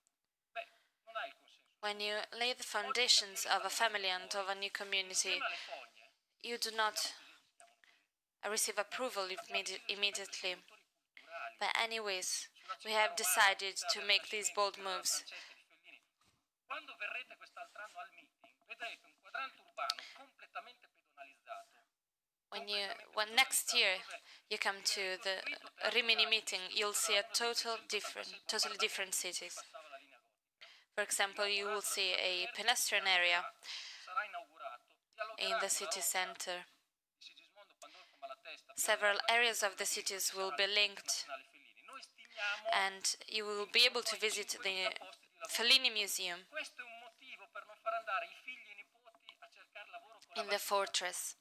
Speaker 4: beh, non hai il consenso.
Speaker 2: When you lay the foundations of a family and of a new community, you do not receive approval immediately. But anyways, we have decided to make these bold moves.
Speaker 4: Quando verrete quest'altro anno al meeting, vedrete un quadrante urbano completamente pedonalizzato.
Speaker 2: When next year you come to the Rimini meeting, you'll see a totally different cities. For example, you will see a pedestrian area in the city center. several areas of the cities will be linked, and you will be able to visit the Fellini Museum in the fortress.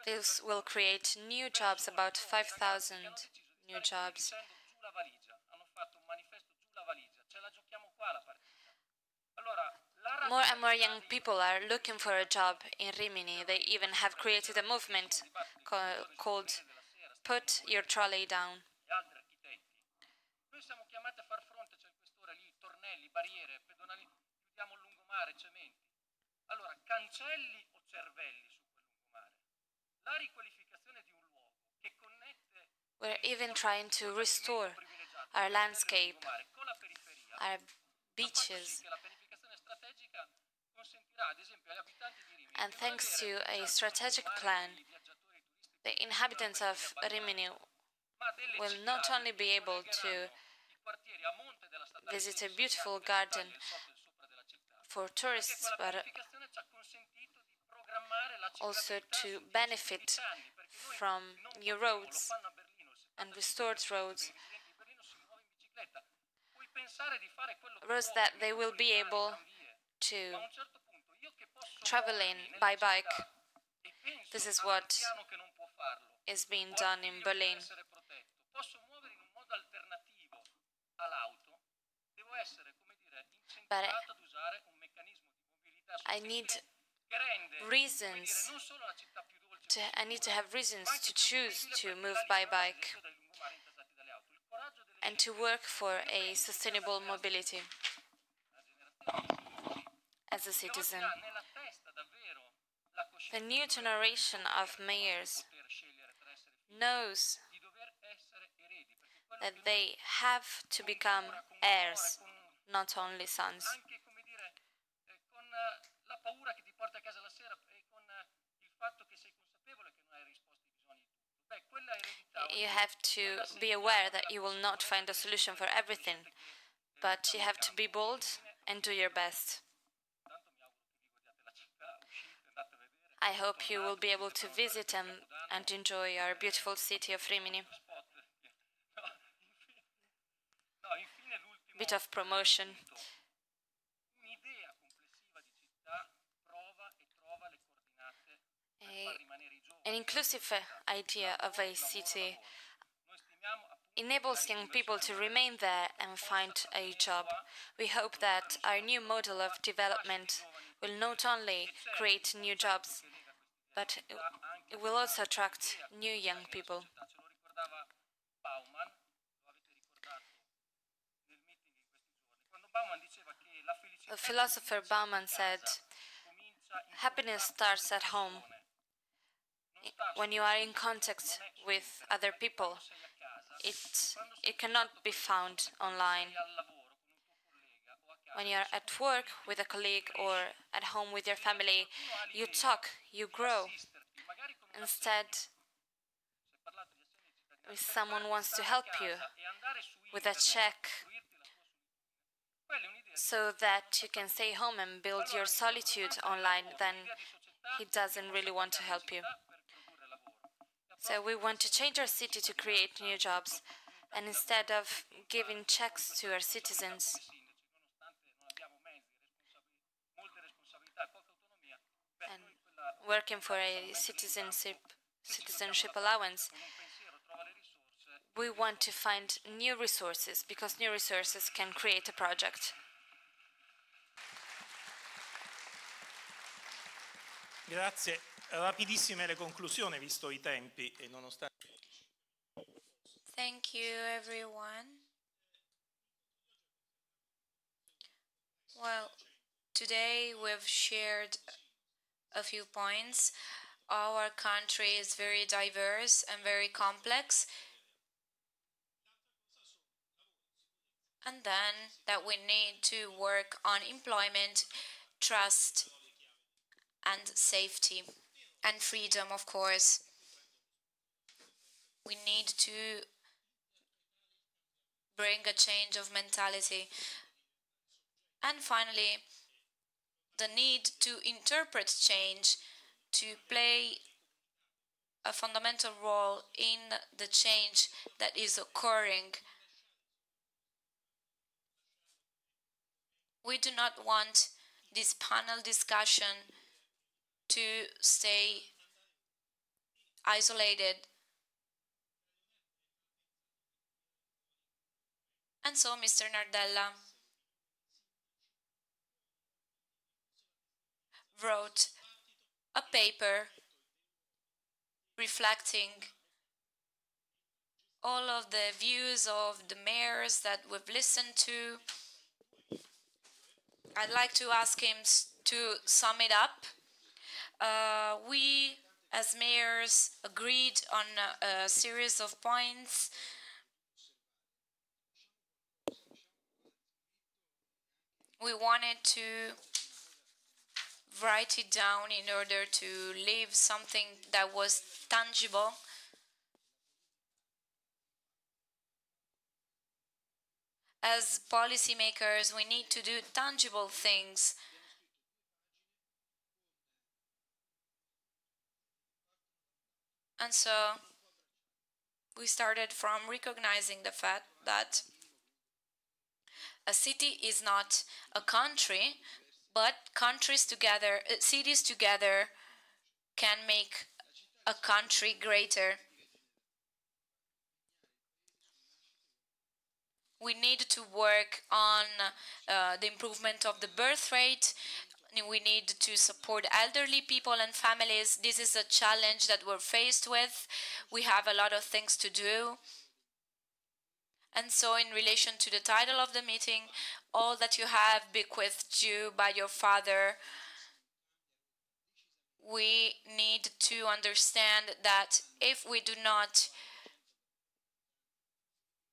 Speaker 2: This will create new jobs, about 5,000 new jobs. More and more young people are looking for a job in Rimini. They even have created a movement called Put Your Trolley Down.
Speaker 4: Noi siamo chiamati a far fronte, c'è il questore lì, tornelli, barriere, pedonali, chiudiamo il lungomare, cementi. Allora, cancelli o cervelli su quel lungomare? La riqualificazione di un luogo che connette.
Speaker 2: We're even trying to restore our landscape, our beaches. And thanks to a strategic plan, the inhabitants of Rimini will not only be able to visit a beautiful garden for tourists, but also to benefit from new roads and restored roads. Roads that they will be able to travel in by bike. This is what is being done in Berlin. But I need reasons. I need to have reasons to choose to move by bike and to work for a sustainable mobility as a citizen. The new generation of mayors knows that they have to become heirs, not only sons. You have to be aware that you will not find a solution for everything, but you have to be bold and do your best. I hope you will be able to visit and enjoy our beautiful city of Rimini. Bit of promotion. An inclusive idea of a city enables young people to remain there and find a job. We hope that our new model of development will not only create new jobs, but it will also attract new young people. The philosopher Bauman said, "Happiness starts at home. When you are in contact with other people, it cannot be found online. When you are at work with a colleague or at home with your family, you talk, you grow. Instead, if someone wants to help you with a check so that you can stay home and build your solitude online, then he doesn't really want to help you." So we want to change our city to create new jobs, and instead of giving checks to our citizens and working for a citizenship allowance, we want to find new resources, because new resources can create a project.
Speaker 5: Grazie. Rapidissime le conclusioni, visto i tempi e nonostante.
Speaker 1: Thank you, everyone. Well, today we've shared a few points. Our country is very diverse and very complex. And then that we need to work on employment, trust, and safety, and freedom, of course. We need to bring a change of mentality. And finally, the need to interpret change, to play a fundamental role in the change that is occurring. We do not want this panel discussion to stay isolated. And so Mr. Nardella wrote a paper reflecting all of the views of the mayors that we've listened to. I'd like to ask him to sum it up. We, as mayors, agreed on a series of points. We wanted to write it down in order to leave something that was tangible. As policymakers, we need to do tangible things. And so we started from recognizing the fact that a city is not a country, but countries together, cities together can make a country greater. We need to work on the improvement of the birth rate. We need to support elderly people and families. This is a challenge that we're faced with. We have a lot of things to do. And so in relation to the title of the meeting, all that you have bequeathed you by your father, we need to understand that if we do not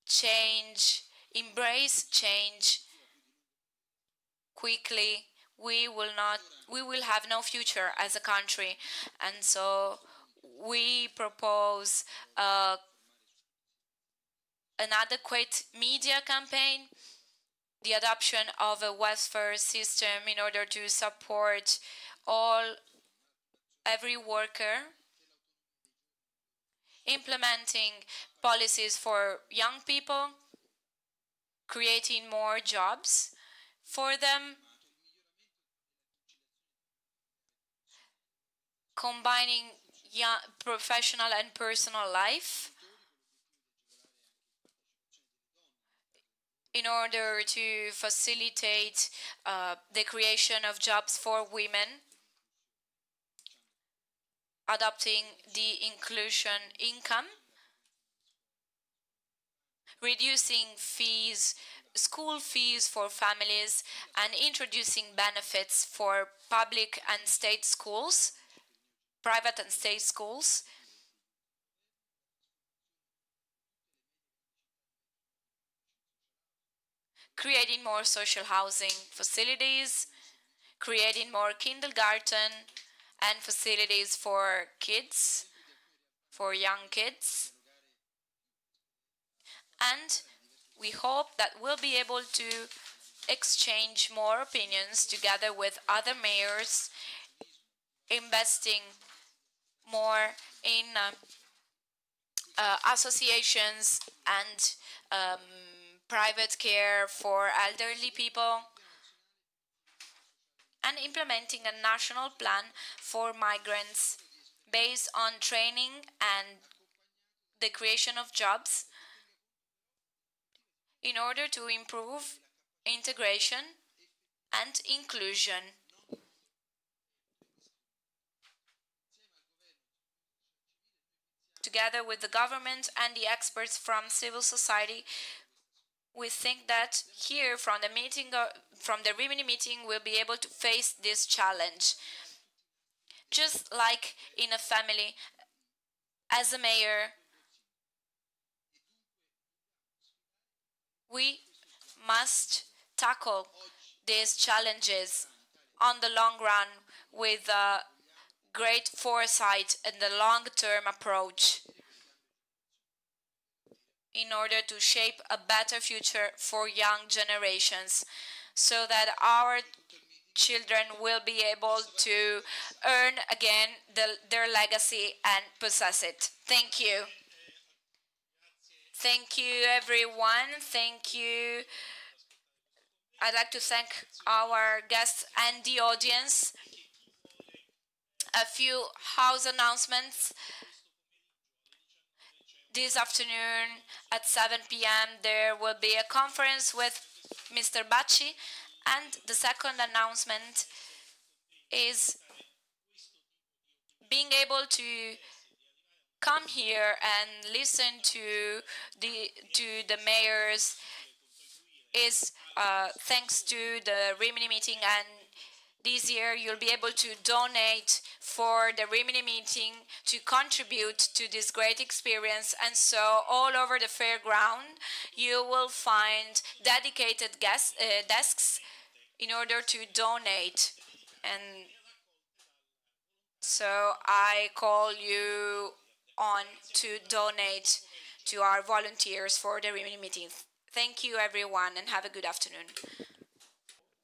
Speaker 1: change, embrace change quickly, we will have no future as a country. And so we propose an adequate media campaign, the adoption of a welfare system in order to support every worker, implementing policies for young people, creating more jobs for them, combining professional and personal life in order to facilitate the creation of jobs for women, adopting the inclusion income, reducing fees, school fees for families, and introducing benefits for public and state schools, private and state schools. Creating more social housing facilities, creating more kindergarten and facilities for kids, for young kids. And we hope that we'll be able to exchange more opinions together with other mayors, investing more in associations and private care for elderly people, and implementing a national plan for migrants based on training and the creation of jobs in order to improve integration and inclusion. Together with the government and the experts from civil society, we think that here from the Rimini meeting, we'll be able to face this challenge. Just like in a family, as a mayor, we must tackle these challenges on the long run with great foresight and the long-term approach in order to shape a better future for young generations, so that our children will be able to earn again their legacy and possess it. Thank you. Thank you, everyone. Thank you. I'd like to thank our guests and the audience. A few house announcements. This afternoon at 7 p.m. there will be a conference with Mr. Bacci, and the second announcement is being able to come here and listen to the mayors is thanks to the Rimini meeting, and this year you'll be able to donate for the Rimini meeting to contribute to this great experience. And so all over the fairground you will find dedicated desks in order to donate. And so I call you on to donate to our volunteers for the Rimini meeting. Thank you, everyone, and have a good afternoon.